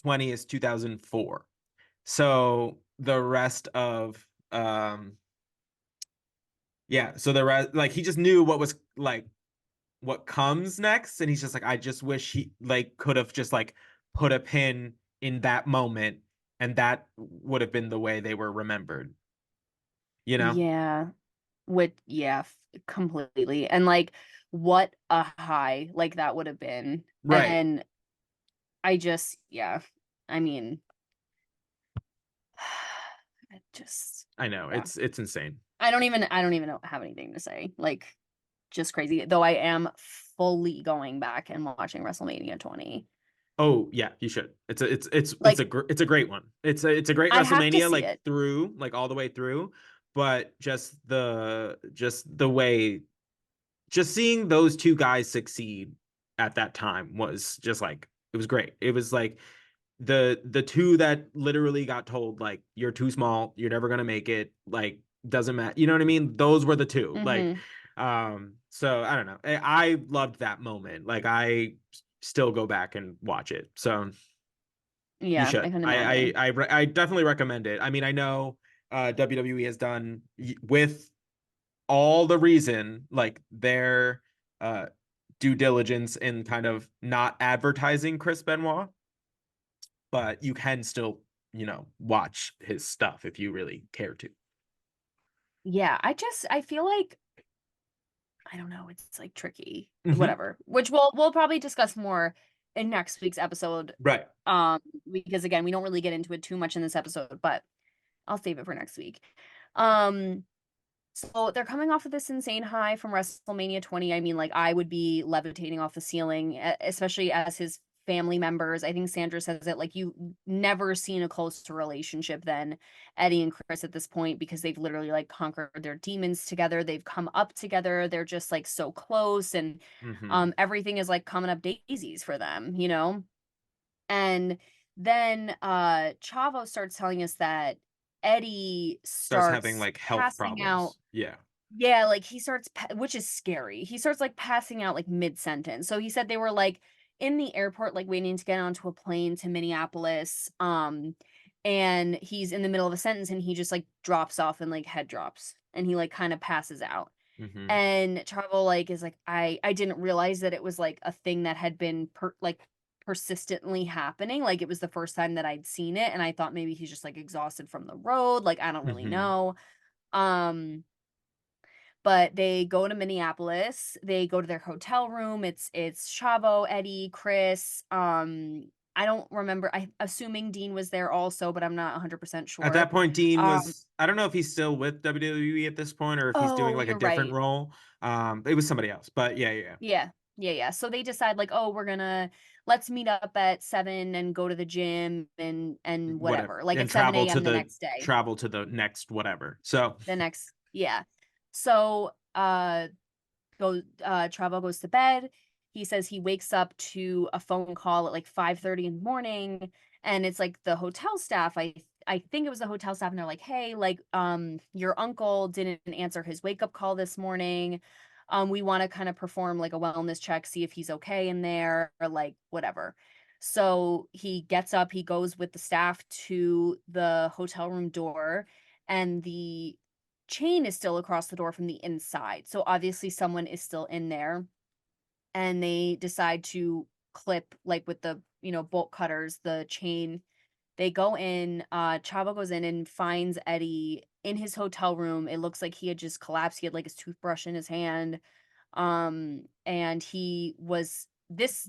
20 is 2004. So the rest of so the rest, like he just knew what was like what comes next, and he's just like, I just wish he like could have just like put a pin in that moment, and that would have been the way they were remembered, Yeah. Completely. And like what a high like that would have been. right. And I just, I mean, it just, I know, yeah. it's insane. I don't even have anything to say. Like, just crazy. Though I am fully going back and watching WrestleMania 20. Oh yeah, you should. Like, It's a great one. It's a great I have to WrestleMania, see like it. through, like all the way through, but just the way, just seeing those two guys succeed at that time was just like, it was great. It was like the two that literally got told like, you're too small, you're never gonna make it, like doesn't matter, you know what I mean? Those were the two. Like Mm-hmm. so I don't know, I loved that moment. Like I still go back and watch it, so you Yeah, I should. can I imagine. I I, I definitely recommend it. I mean, I know WWE has done with all the reason, like their uh due diligence in kind of not advertising Chris Benoit, but you can still, watch his stuff if you really care to. Yeah, I feel like I don't know, it's like tricky. Mm-hmm. Whatever. Which we'll probably discuss more in next week's episode. Right. Because again, we don't really get into it too much in this episode, but I'll save it for next week. Um, so they're coming off of this insane high from WrestleMania 20. I mean, like I would be levitating off the ceiling, especially as his family members. I think Sandra says it like you never seen a closer relationship than Eddie and Chris at this point, because they've literally like conquered their demons together. They've come up together. They're just like so close, and Mm-hmm. everything is like coming up daisies for them, you know? And then Chavo starts telling us that Eddie Starts having starts like health passing out. problems. Yeah. Yeah, like he starts, which is scary. He starts like passing out like mid sentence. So he said they were like in the airport, like waiting to get onto a plane to Minneapolis. And he's in the middle of a sentence and he just like drops off and like head drops and he like kind of passes out. Mm-hmm. And Chavo like is like, I didn't realize that it was like a thing that had been persistently happening. Like it was the first time that I'd seen it, and I thought maybe he's just like exhausted from the road. Like I don't really Mm-hmm. know. Um, but they go to Minneapolis. They go to their hotel room. It's Chavo, Eddie, Chris. I don't remember. I assuming Dean was there also, but I'm not 100% At sure. that point, Dean Um, was, I don't know if he's still with WWE at this point or if he's doing oh, like a you're different right. role. It was somebody else, but yeah, yeah. Yeah. Yeah, yeah. So they decide like, oh, let's meet up at 7 and go to the gym and Whatever. whatever. Like And at 7 a.m. the next day. travel to the next whatever. So, The next, yeah. So Travo goes to bed. He says he wakes up to a phone call at like 5:30 in the morning, and it's like the hotel staff, I I think it was the hotel staff, and they're like, hey, like, your uncle didn't answer his wake-up call this morning. We want to kind of perform like a wellness check, see if he's okay in there, or like whatever. So he gets up, he goes with the staff to the hotel room door, and the chain is still across the door from the inside. So obviously someone is still in there, and they decide to clip, like with the, bolt cutters, the chain. They go in, Chavo goes in and finds Eddie in his hotel room. It looks like he had just collapsed. He had like his toothbrush in his hand. And he was this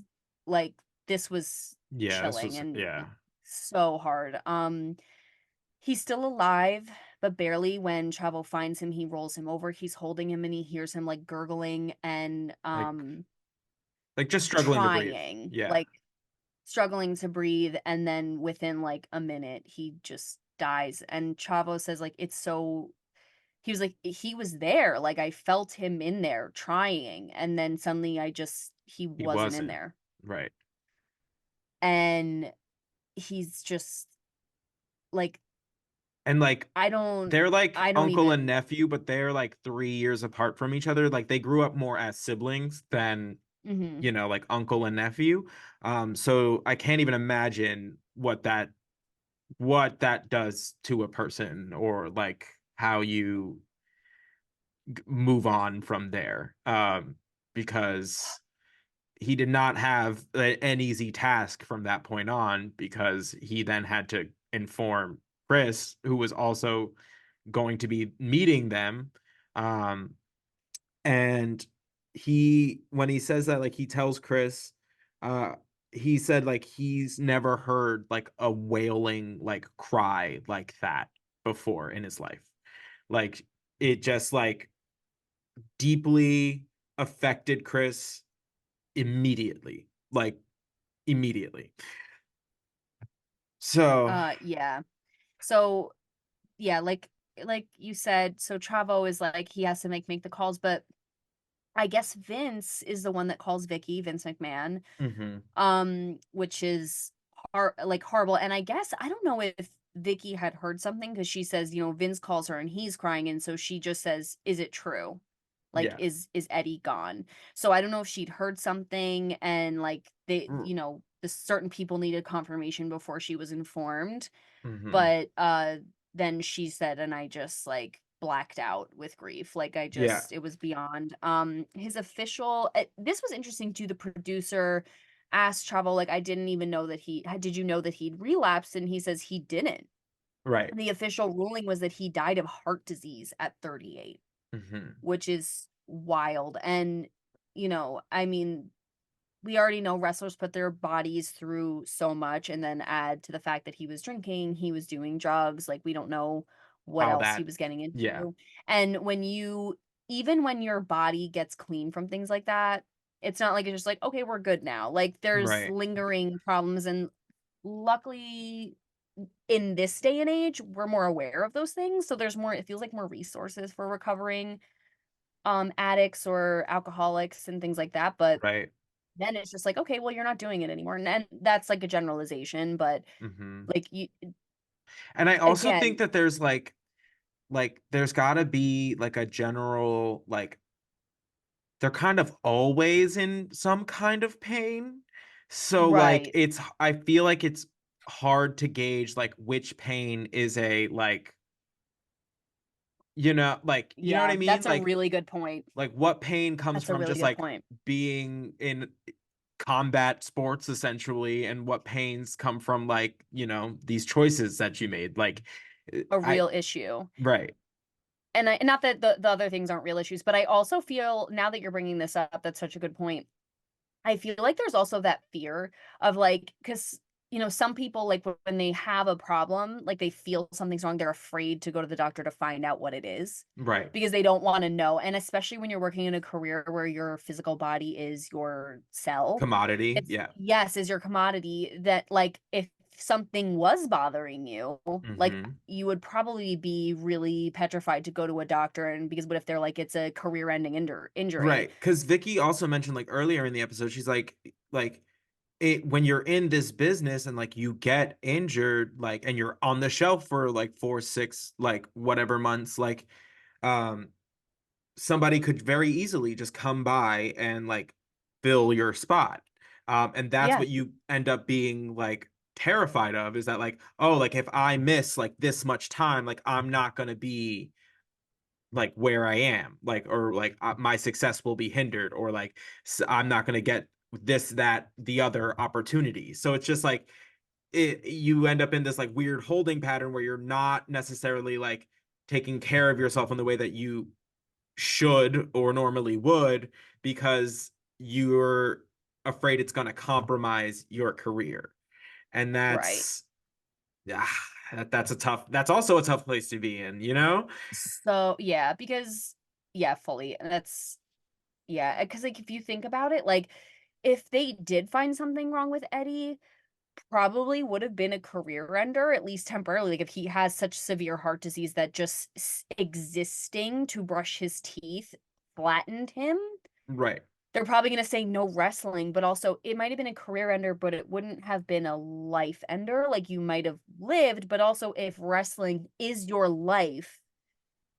was Yeah, this chilling was and yeah. so hard. He's still alive, but barely. When Chavo finds him, he rolls him over. He's holding him and he hears him like gurgling and like just struggling to breathe. trying, Yeah. like struggling to breathe, and then within like a minute he just dies. And Chavo says like he was like, he was there, like I felt him in there trying, and then suddenly he wasn't in there. Right. And he's just like, and like they're like I don't uncle even and nephew, but they're like 3 years apart from each other. Like they grew up more as siblings than like uncle and nephew. So I can't even imagine what that does to a person, or like how you move on from there. Because he did not have an easy task from that point on, because he then had to inform Chris, who was also going to be meeting them. And when he says that, like he tells Chris, he said like he's never heard like a wailing like cry like that before in his life. Like it just like deeply affected Chris immediately. Like immediately. So yeah. So yeah, like you said, so Chavo is like, he has to make the calls, but I guess Vince is the one that calls Vicky, Vince McMahon. Which is horrible. And I guess I don't know if Vicky had heard something, because she says, Vince calls her and he's crying, and so she just says, is it true? Like, yeah. is Eddie gone? So I don't know if she'd heard something, and like the certain people needed confirmation before she was informed. But then she said, and I just like blacked out with grief. Like it was beyond. His official, this was interesting too. The producer asked Chavo, like, I didn't even know that did you know that he'd relapsed? And he says he didn't. Right. The official ruling was that he died of heart disease at 38, which is wild. And, I mean, we already know wrestlers put their bodies through so much, and then add to the fact that he was drinking, he was doing drugs. Like, we don't know what else he was getting into. Yeah. And even when your body gets clean from things like that, it's not like it's just like, okay, we're good now. Like, there's lingering problems. And luckily, in this day and age, we're more aware of those things. So it feels like more resources for recovering addicts or alcoholics and things like that. But then it's just like, okay, well, you're not doing it anymore. And that's like a generalization, but like you. And I also think that there's like there's gotta be like a general, like they're kind of always in some kind of pain. So like I feel like it's hard to gauge like which pain is a like, like, you know what I mean? That's like a really good point. Like what pain comes from just like being in combat sports essentially, and what pains come from like, these choices that you made, like a real issue. Right. And not that the other things aren't real issues, but I also feel, now that you're bringing this up, that's such a good point. I feel like there's also that fear of like, because some people, like when they have a problem, like they feel something's wrong, they're afraid to go to the doctor to find out what it is. Right. Because they don't want to know. And especially when you're working in a career where your physical body is your cell. Commodity. Yes, is your commodity, that like if something was bothering you, like you would probably be really petrified to go to a doctor. And because what if they're like, it's a career-ending injury? Right. Because Vicky also mentioned like earlier in the episode, she's like when you're in this business and like you get injured, like, and you're on the shelf for like 4, 6, like whatever months, like um somebody could very easily just come by and like fill your spot. And that's Yeah, what you end up being like terrified of, is that like, oh, like if I miss like this much time, like I'm not going to be like where I am, like, or like my success will be hindered, or like I'm not going to get this, that, the other opportunity. So it's just like you end up in this like weird holding pattern where you're not necessarily like taking care of yourself in the way that you should or normally would, because you're afraid it's going to compromise your career. And right. yeah, that's also a tough place to be in, you know? So yeah, because yeah, fully. And that's yeah, because like if you think about it, like if they did find something wrong with Eddie, probably would have been a career ender, at least temporarily. Like if he has such severe heart disease that just existing to brush his teeth flattened him, Right. they're probably going to say no wrestling, but also it might have been a career ender, but it wouldn't have been a life ender. Like you might have lived, but also if wrestling is your life,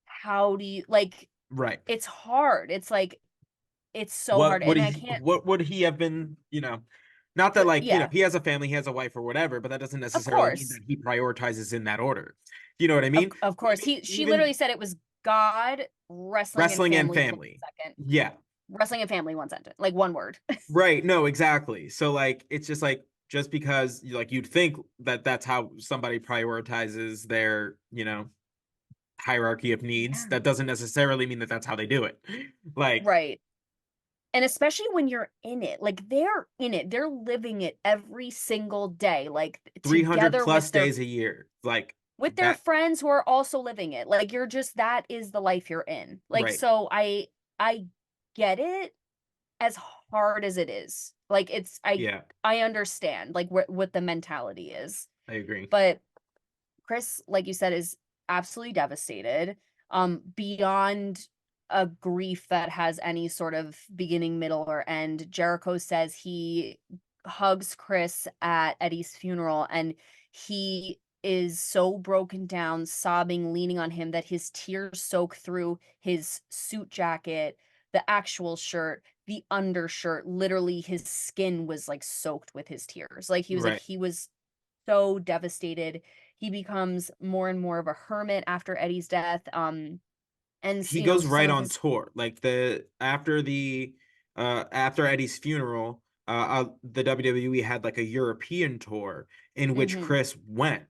how do you like Right. it's hard. It's like it's so hard. And I can't what would he have been, you know? Not that like, you know, yeah, he has a family, he has a wife or whatever, but that doesn't of necessarily mean course. that he prioritizes in that order. You know what I mean? Of course. She Even literally said it was God, wrestling and wrestling and family close family. second. Yeah. Wrestling and family one sentence. Like one word. Right. No, exactly. So like it's just like, just because like you'd think that that's how somebody prioritizes their, you know, hierarchy of needs, Yeah. that doesn't necessarily mean that that's how they do it. Like Right. And especially when you're in it. Like they're in it. They're living it every single day. Like 300 together plus days a year. Like with their that. friends who are also living it. Like you're just that is the life you're in. Like Right. so I get it as hard as it is. Like it's Yeah, I understand like what the mentality is. I agree. But Chris, like you said, is absolutely devastated. Beyond a grief that has any sort of beginning, middle, or end. Jericho says he hugs Chris at Eddie's funeral and he is so broken down, sobbing, leaning on him that his tears soak through his suit jacket, the actual shirt, the undershirt. Literally, his skin was like soaked with his tears. Right. He was so devastated. He becomes more and more of a hermit after Eddie's death. And He you know, goes some right of on his tour. Like the after Eddie's funeral, the WWE had like a European tour in which mhm. Chris went.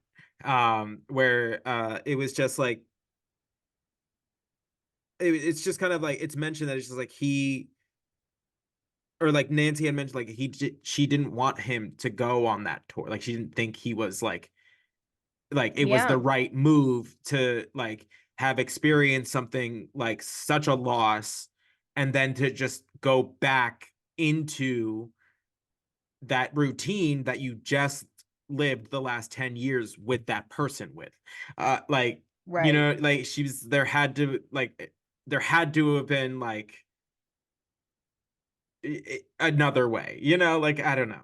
Where it was just like it's just kind of like it's mentioned that it's just like he, or like Nancy had mentioned, like she didn't want him to go on that tour. Like she didn't think he was like it was the Yeah, right move to like have experienced something like such a loss, and then to just go back into that routine that you just lived the last 10 years with that person with. Like, you right. know, like she was there had to have been like another way, you know, like I don't know.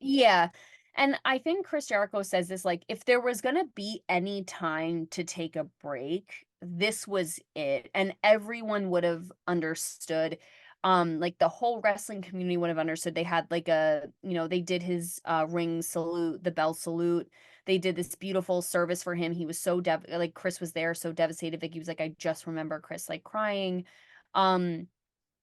Yeah. And I think Chris Jericho says this like if there was going to be any time to take a break, this was it. And everyone would have understood. Like the whole wrestling community would have understood. They had like a, you know, they did his ring salute, the bell salute. They did this beautiful service for him. He was so like Chris was there, so devastated. Like he was like, I just remember Chris like crying. Um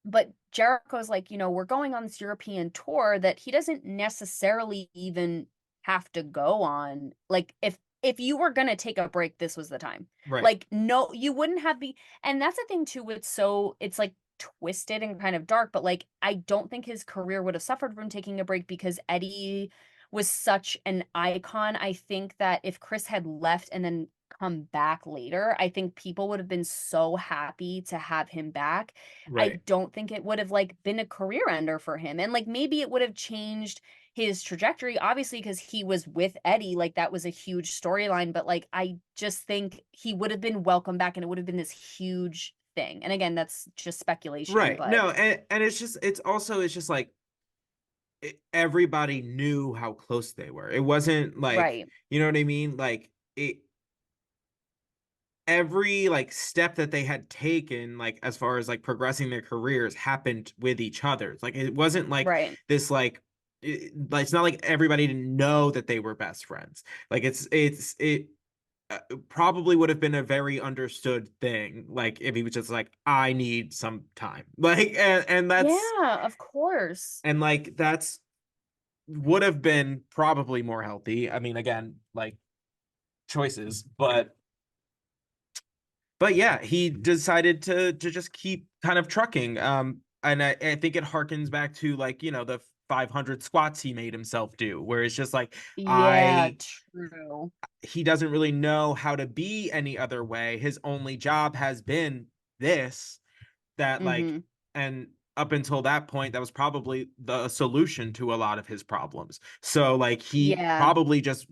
but Jericho's like, you know, we're going on this European tour that he doesn't necessarily even have to go on. Like if you were going to take a break, this was the time. Right. Like no, you wouldn't have the and that's the thing too, it's like twisted and kind of dark, but like I don't think his career would have suffered from taking a break because Eddie was such an icon. I think that if Chris had left and then come back later, I think people would have been so happy to have him back. I Right. don't think it would have like been a career ender for him. And like maybe it would have changed his trajectory, obviously, because he was with Eddie. Like that was a huge storyline. But like I just think he would have been welcome back and it would have been this huge thing. And again, that's just speculation, Right. but No, and it's just it's also it's just like everybody knew how close they were. It wasn't like, Right. you know what I mean? Like every like step that they had taken, like as far as like progressing their careers, happened with each other. It's like it wasn't like Right. this like it's not like everybody didn't know that they were best friends. Like it probably would have been a very understood thing, like if he was just like, I need some time, like, and that's Yeah, of course. and like that's would have been probably more healthy. I mean, again, like choices, but yeah, he decided to just keep kind of trucking. And I think it harkens back to like, you know, the 500 squats he made himself do, where it's just like, Yeah, I true. he doesn't really know how to be any other way. His only job has been this, that like, Mm-hmm. and up until that point, that was probably the solution to a lot of his problems. So like he Yeah, probably just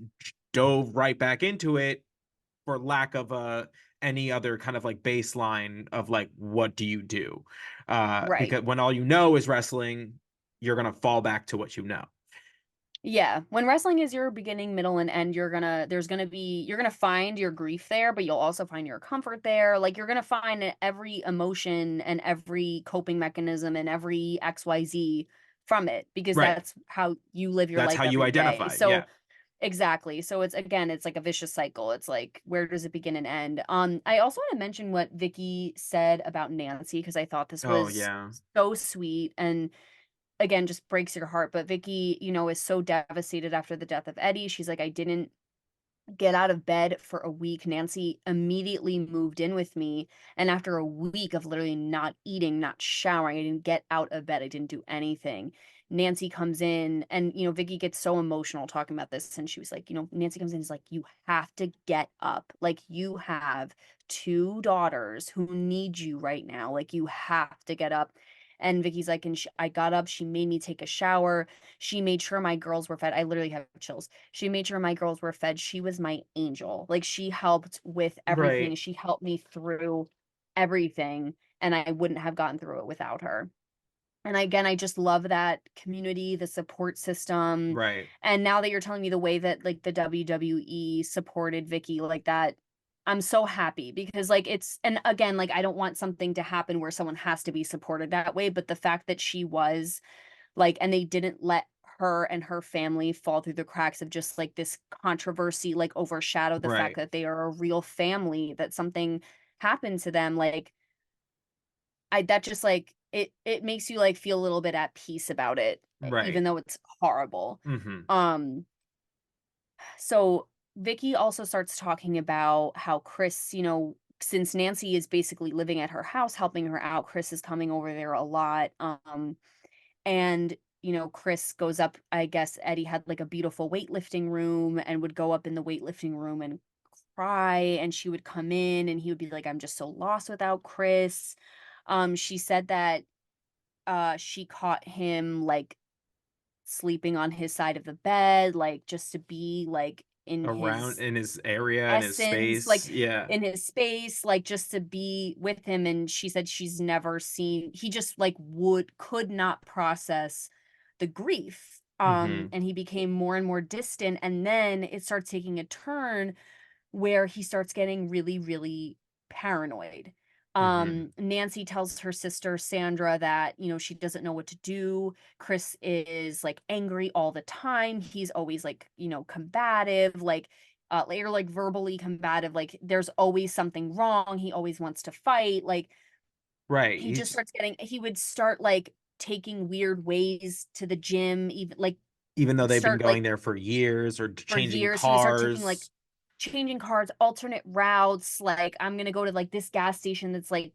dove right back into it for lack of any other kind of like baseline of like, what do you do? right. Because when all you know is wrestling, you're gonna fall back to what you know. Yeah, when wrestling is your beginning, middle, and end, you're gonna find your grief there, but you'll also find your comfort there. Like you're gonna find every emotion and every coping mechanism and every XYZ from it because Right. that's how you live your That's life how you every day. identify. Yeah. So exactly. So it's again, it's like a vicious cycle. It's like where does it begin and end? I also want to mention what Vicky said about Nancy because I thought this Oh was yeah. so sweet and again just breaks your heart. But Vicky, is so devastated after the death of Eddie. She's like, I didn't get out of bed for a week. Nancy immediately moved in with me. And after a week of literally not eating, not showering, I didn't get out of bed. I didn't do anything. Nancy comes in and, Vicky gets so emotional talking about this. And she was like, Nancy comes in and is like, you have to get up. Like, you have two daughters who need you right now. Like, you have to get up. And Vicky's like, and I got up. She made me take a shower. She made sure my girls were fed. I literally have chills. She made sure my girls were fed. She was my angel. Like she helped with everything. Right. She helped me through everything. And I wouldn't have gotten through it without her. And again, I just love that community, the support system. Right. And now that you're telling me the way that like the WWE supported Vicky like that, I'm so happy because like and again, like I don't want something to happen where someone has to be supported that way. But the fact that she was like, and they didn't let her and her family fall through the cracks of just like this controversy, like overshadow the fact Right. that they are a real family, that something happened to them. Like, that just like, it makes you like feel a little bit at peace about it, even Right. though it's horrible. Mm-hmm. Um, so Vicky also starts talking about how Chris, since Nancy is basically living at her house, helping her out, Chris is coming over there a lot. And, Chris goes up, I guess Eddie had like a beautiful weightlifting room and would go up in the weightlifting room and cry. And she would come in and he would be like, I'm just so lost without Chris. She said that she caught him like sleeping on his side of the bed, like just to be like in Around his in his area, in his essence, like space. Yeah. in his space, like just to be with him. And she said she's never seen, he just like could not process the grief. Mm-hmm. And he became more and more distant. And then it starts taking a turn where he starts getting really, really paranoid. Mm-hmm. Nancy tells her sister Sandra that, she doesn't know what to do. Chris is like angry all the time. He's always like, combative, like later, like verbally combative, like there's always something wrong. He always wants to fight. Like Right. he would start like taking weird ways to the gym, even like Even though they've been start like going there for years or for changing years. He would start taking like cars. changing cars, alternate routes. Like, I'm gonna go to like this gas station that's like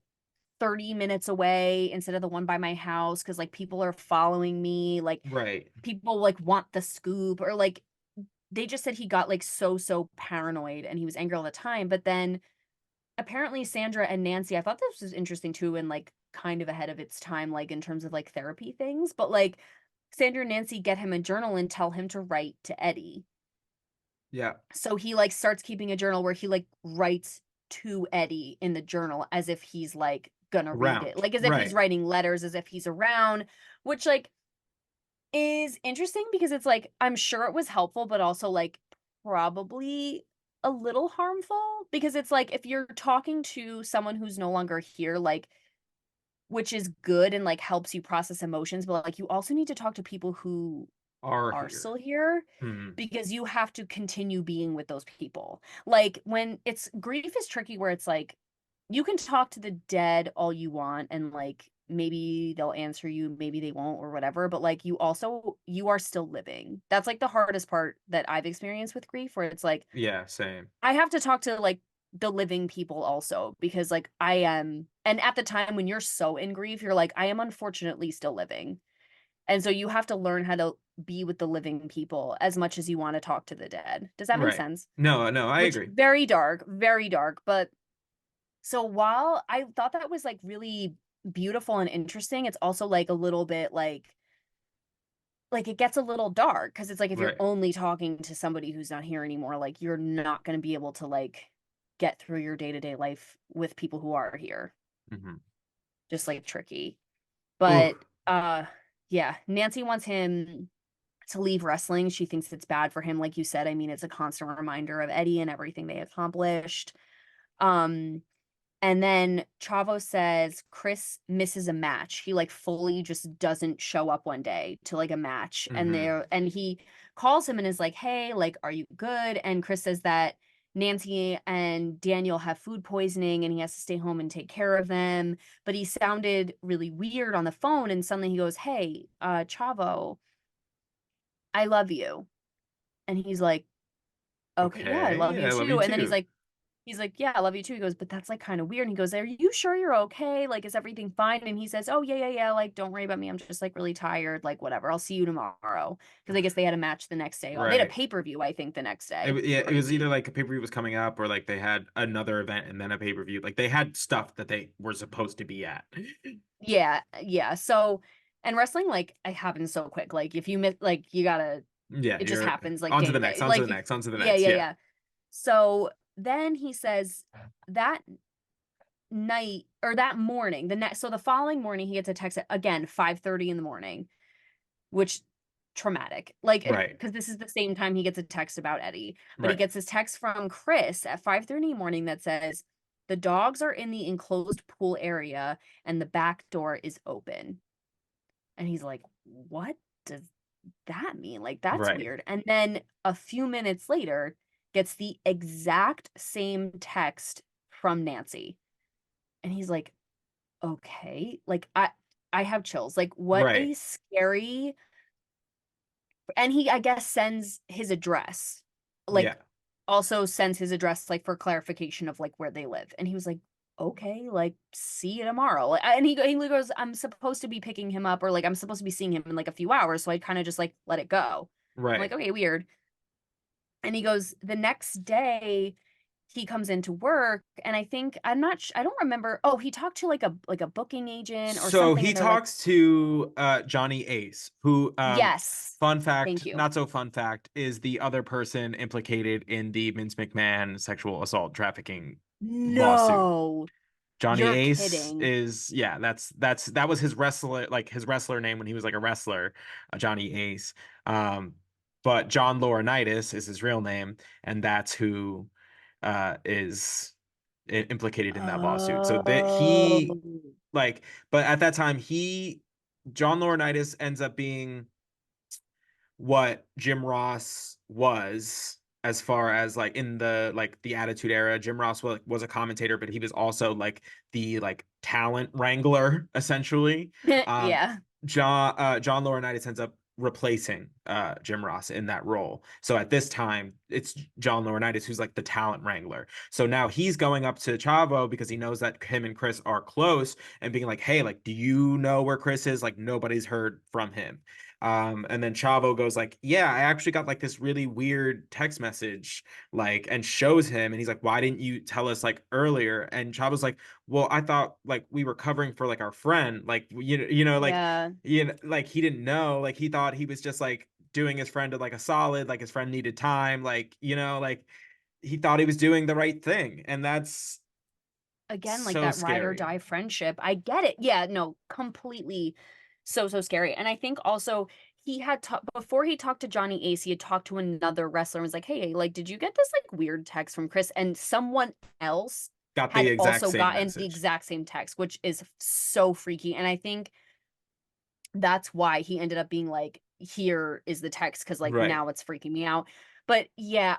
30 minutes away instead of the one by my house because like people are following me. Like, Right. people like want the scoop, or like they just said he got like so paranoid and he was angry all the time. But then apparently Sandra and Nancy, I thought this was interesting too, and like kind of ahead of its time, like in terms of like therapy things. But like Sandra and Nancy get him a journal and tell him to write to Eddie. Yeah. So he like starts keeping a journal where he like writes to Eddie in the journal as if he's like gonna read it. Around. Like as if he's Right. writing letters, as if he's around, which like is interesting because it's like, I'm sure it was helpful, but also like probably a little harmful because it's like if you're talking to someone who's no longer here, like, which is good and like helps you process emotions, but like you also need to talk to people who Are are here. still here because you have to continue being with those people. Like when it's grief is tricky where it's like you can talk to the dead all you want and like maybe they'll answer you, maybe they won't or whatever, but like you are still living. That's like the hardest part that I've experienced with grief where it's like Yeah, same. I have to talk to like the living people also because like I am and at the time when you're so in grief, you're like I am unfortunately still living. And so you have to learn how to be with the living people as much as you want to talk to the dead. Does that make Right. sense? No, I Which agree. very dark. But so while I thought that was like really beautiful and interesting, it's also like a little bit like it gets a little dark because it's like if you're Right. only talking to somebody who's not here anymore, like you're not going to be able to like get through your day-to-day life with people who are here. Just like tricky. Oof. But yeah, Nancy wants him to leave wrestling. She thinks it's bad for him, like you said. I mean, it's a constant reminder of Eddie and everything they accomplished. Um, and then Chavo says Chris misses a match. He like fully just doesn't show up one day to like a match. And he calls him and is like, "Hey, like, are you good?" And Chris says that Nancy and Daniel have food poisoning and he has to stay home and take care of them. But he sounded really weird on the phone. And suddenly he goes, "Hey, Chavo, I love you." And he's like, "Okay, yeah, I love Okay, you I love you too." And then too. he's like, "Yeah, I love you too." He goes, "But that's like kind of weird." And he goes, "Are you sure you're okay? Like, is everything fine?" And he says, "Oh, yeah, yeah, yeah. Like, don't worry about me. I'm just like really tired. Like, whatever. I'll see you tomorrow." Because I guess they had a match the next day. They had a Right. pay-per-view, I think, the next day. Yeah, it was Crazy. either like a pay-per-view was coming up or like they had another event and then a pay-per-view. Like they had stuff that they were supposed to be at. Yeah, yeah. So, and wrestling, like, it happens so quick. Like, if you miss, like, you gotta, Yeah, it just you're happens like on to day the to next, day. on to Like, the next, on to the yeah, next. yeah, Yeah. yeah. So then he says that night or that morning, so the following morning he gets a text at again 5:30 in the morning, which traumatic. Like Right. because this is the same time he gets a text about Eddie, but he Right. gets this text from Chris at 5:30 in the morning that says the dogs are in the enclosed pool area and the back door is open. And he's like, "What does that mean? Like that's Right. weird." And then a few minutes later gets the exact same text from Nancy. And he's like, "Okay." Like I have chills. Like what Right. a scary and he I guess sends his address. Yeah. Like also sends his address like for clarification of like where they live. And he was like, "Okay, like see you tomorrow." Like, and he goes, "I'm supposed to be picking him up or like I'm supposed to be seeing him in like a few hours, so I kind of just like let it go." I'm like, Right. "Okay, weird." And he goes, "The next day he comes into work and I think I don't remember. Oh, he talked to like a booking agent or So something he and they're like, talks to Johnny Ace, who "Yes. fun Thank fact, you." not so fun fact, is the other person implicated in the Vince McMahon sexual assault trafficking lawsuit. No. Johnny You're Ace kidding. is yeah, that was his wrestler name when he was like a wrestler, Johnny Ace. Um, but John Laurinaitis is his real name, and that's who is implicated in that lawsuit. So that Oh. he like, but at that time John Laurinaitis ends up being what Jim Ross was as far as like in the Attitude Era. Jim Ross was a commentator, but he was also like the like talent wrangler essentially. Um, Yeah. John Laurinaitis ends up replacing Jim Ross in that role. So at this time, it's John Laurinaitis who's like the talent wrangler. So now he's going up to Chavo because he knows that him and Chris are close and being like, "Hey, like, do you know where Chris is? Like, nobody's heard from him." And then Chavo goes like, "Yeah, I actually got like this really weird text message, like, and shows him, and he's like, "Why didn't you tell us like earlier?" And Chavo's like, "Well, I thought like we were covering for like our friend, like like Yeah. like he didn't know, like he thought he was just like doing his friend like a solid, like his friend needed time, like like he thought he was doing the right thing, and that's Again, like so that ride or scary." die friendship. I get it. Yeah, no, completely so scary. And I think also he had before he talked to Johnny Ace, he had talked to another wrestler and was like, "Hey, like, did you get this like weird text from Chris?" And someone else got the had exact also same gotten message. the exact same text, which is so freaky. And I think that's why he ended up being like, "Here is the text," because like Right. now it's freaking me out. But yeah,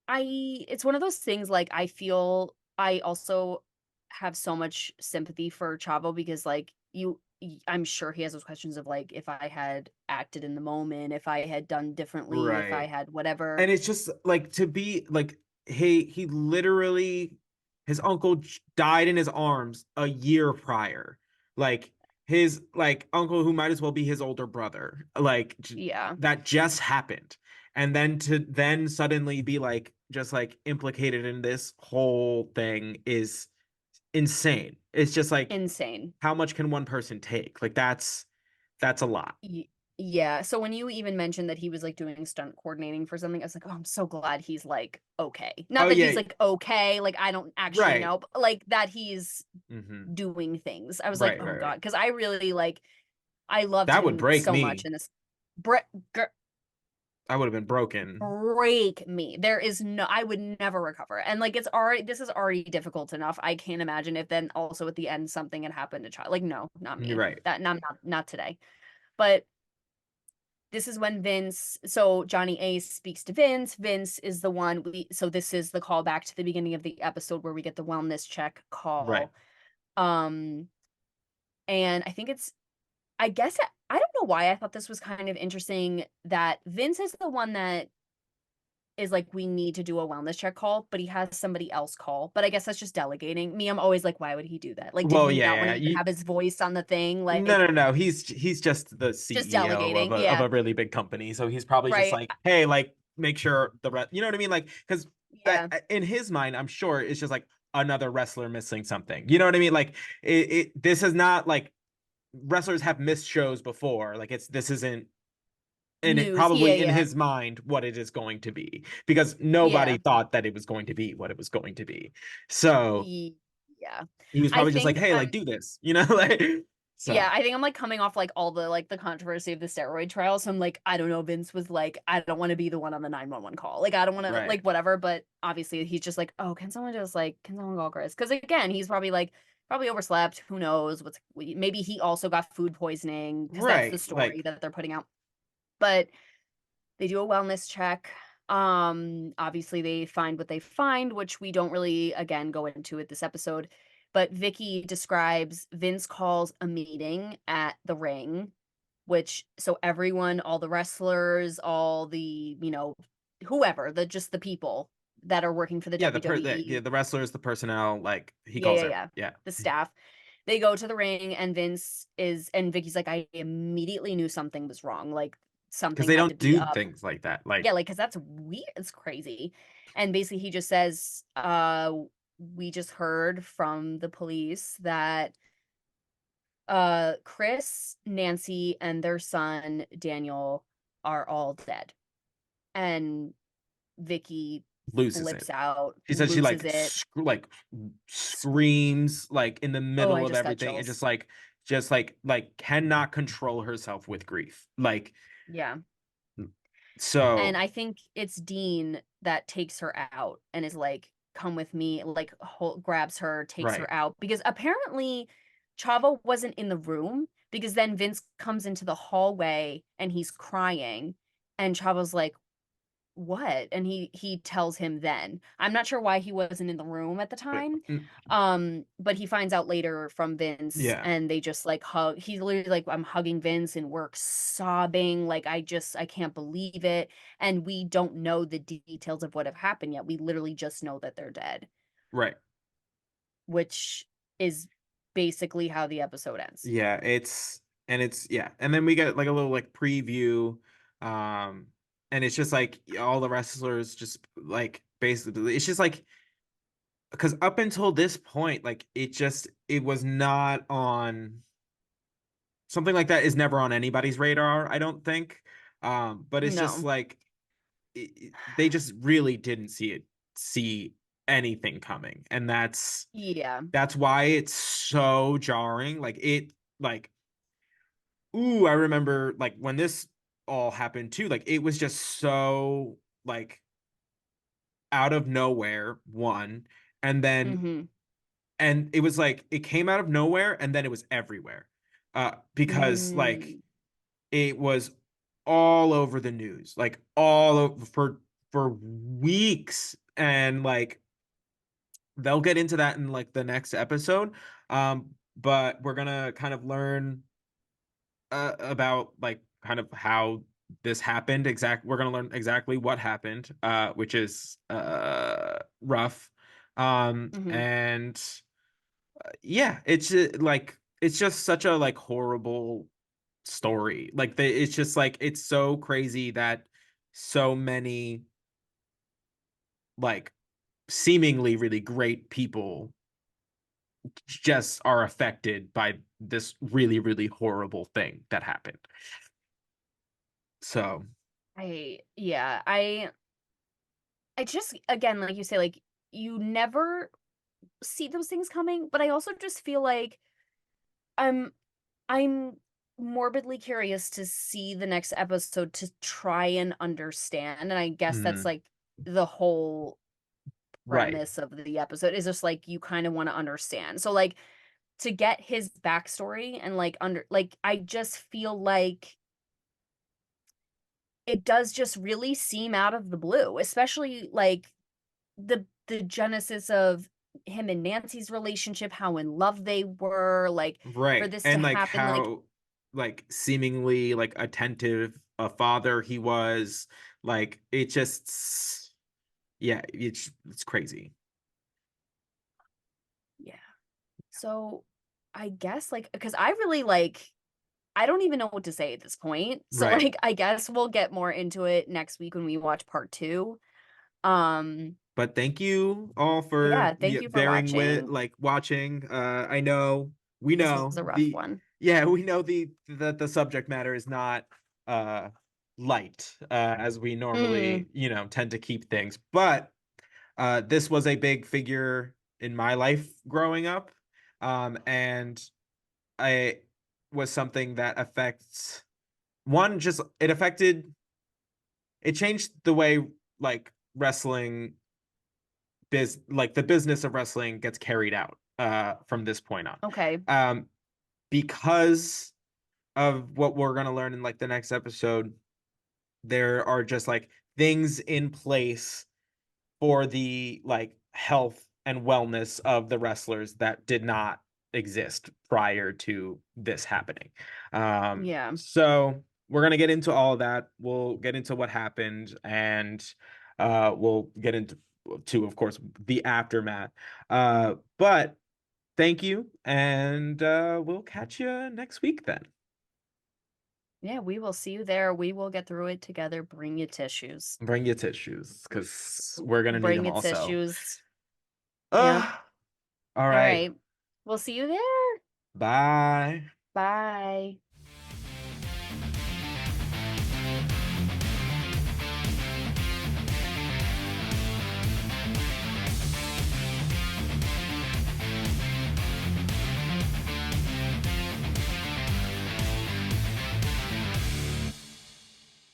it's one of those things. Like I feel I also have so much sympathy for Chavo because like I'm sure he has those questions of like if I had acted in the moment, if I had done differently, if I Right. had whatever. And it's just like to be like, hey, he literally, his uncle died in his arms a year prior. Like his like uncle who might as well be his older brother. Like Yeah, that just happened. And then to then suddenly be like just like implicated in this whole thing is insane. It's just like insane. how much can one person take? Like that's a lot. Yeah, so when you even mentioned that he was, like, doing stunt coordinating for something, I was like, "Oh, I'm so glad he's, like, okay." Not Oh that yeah, he's, like, okay, like, I don't actually right. know, but, like, that he's Mm-hmm. doing things. I was like, Right, "Oh right, god," right. because I really, like I loved That would him break so much me. in this. Bre gr I would have been broken. break me. There is no I would never recover, and, like, this is already difficult enough. I can't imagine if then also at the end something had happened to child like, no, not You're me. right. That not today. But this is when so Johnny Ace speaks to Vince. Vince is the one so this is the callback to the beginning of the episode where we get the wellness check Right. call. Um, and I guess I don't know why I thought this was kind of interesting that Vince is the one that is like, we need to do a wellness check call, but he has somebody else call. But I guess that's just delegating. Me, I'm always like, why would he do that? Like, did Well, he yeah, not want yeah. to even have his voice on the thing? No, Like, no, no. He's just the just CEO delegating. of Yeah. a really big company, so he's probably just Right. like, hey, like, make sure the rest. You know what I mean? Like, because Yeah. in his mind, I'm sure it's just like another wrestler missing something. You know what I mean? Like, this is not like wrestlers have missed shows before. Like, this isn't and it News. Yeah. probably in Yeah. his mind what it is going to be because nobody Yeah. thought that it was going to be what it was going to be. So Yeah. he was I probably just like, think hey, like I'm do this, you know, like so yeah, I think I'm like coming off like all the like the controversy of the steroid trial. So I'm like, I don't know, Vince was like, I don't want to be the one on the 911 call. Like I don't want to right. like whatever, but obviously he's just like, oh, can someone call Chris? Because again, he's probably like probably overslept. Who knows what's maybe he also got food poisoning because that's the Right. story Like that they're putting out. But they do a wellness check. Obviously they find what they find, which we don't really again go into with this episode. But Vicky describes Vince calls a meeting at the ring, which so everyone, all the wrestlers, all the, whoever, just the people that are working for the yeah, WWE. the wrestlers, the personnel, like he Yeah, calls yeah, it. yeah. Yeah. The staff. They go to the ring and and Vicky's like, I immediately knew something was wrong. Like Because something they had to don't be do up. things like that. Like Yeah, like, cause that's weird, it's crazy. And basically he just says, we just heard from the police that, Chris, Nancy, and their son, Daniel, are all dead. And Vicky loses it. flips out, She said she loses it. like screams like in the Oh, I middle of just got everything and chills. just like cannot control herself with grief. Like Yeah. And so I think it's Dean that takes her out and is like, "Come with me," like, grabs her, takes right. her out because apparently Chavo wasn't in the room because then Vince comes into the hallway and he's crying, and Chavo's like, "What?" And he tells him then. I'm not sure why he wasn't in the room at the time. Mm, But he finds out later from Vince yeah. and they just like hug. He's literally like, I'm hugging Vince and we're sobbing. Like, I can't believe it. And we don't know the details of what have happened yet. We literally just know that they're dead, Right. which is basically how the episode ends. Yeah, it's yeah. And then we get like a little like preview um and it's just like all the wrestlers just like basically it's just like because up until this point like it was not on something like that is never on anybody's radar, I don't think. But it's just No. like they just really didn't see anything coming, and Yeah. that's why it's so jarring. Like I remember like when this all happened too, like it was just so like out of nowhere, one, and then Mm-hmm. and it was like it came out of nowhere and then it was everywhere. Because like Mm. it was all over the news, like all over for weeks, and like they'll get into that in like the next episode. But we're gonna kind of learn about like kind of how this happened. We're gonna learn exactly what happened, which is rough. Mm-hmm. And yeah, like it's just such a like horrible story. Like it's just like it's so crazy that so many like seemingly really great people just are affected by this really really horrible thing that happened. So Yeah, I just, again, like you say, like, you never see those things coming, but I also just feel like I'm I'm morbidly curious to see the next episode to try and understand, and I guess that's, mhm, like, the whole right. premise of the episode is just, like, you kinda wanna understand. So, like, to get his backstory and, like, I just feel like it does just really seem out of the blue, especially, like, the genesis of him and Nancy's relationship, how in love they were, like, for Right. this to And like happen, like how like seemingly like attentive a father he was. Like it just yeah, it's crazy. yeah. So, I guess, like, because I really, like, I don't even know what to say at this point. So, Right. like, I guess we'll get more into it next week when we watch part 2. Um, But thank you all for yeah, thank you for bearing with watching. like watching. I know we This was know a rough the one. yeah, we know the subject matter is not uh light as we Mm, normally, tend to keep things. But this was a big figure in my life growing up. And I was something that affects one, just it changed the way like wrestling like the business of wrestling gets carried out from this point on. okay. Um because of what we're gonna learn in like the next episode, there are just like things in place for the like health and wellness of the wrestlers that did not exist prior to this happening. Yeah. So we're gonna get into all of that. We'll get into what happened, and we'll get into of course the aftermath. But thank you, and we'll catch you next week then. Yeah, we will see you there. We will get through it together. Bring your tissues. Bring your tissues because we're gonna need Bring them your also. tissues. Yep. Uh, all All right. right. We'll see you there. Bye. Bye.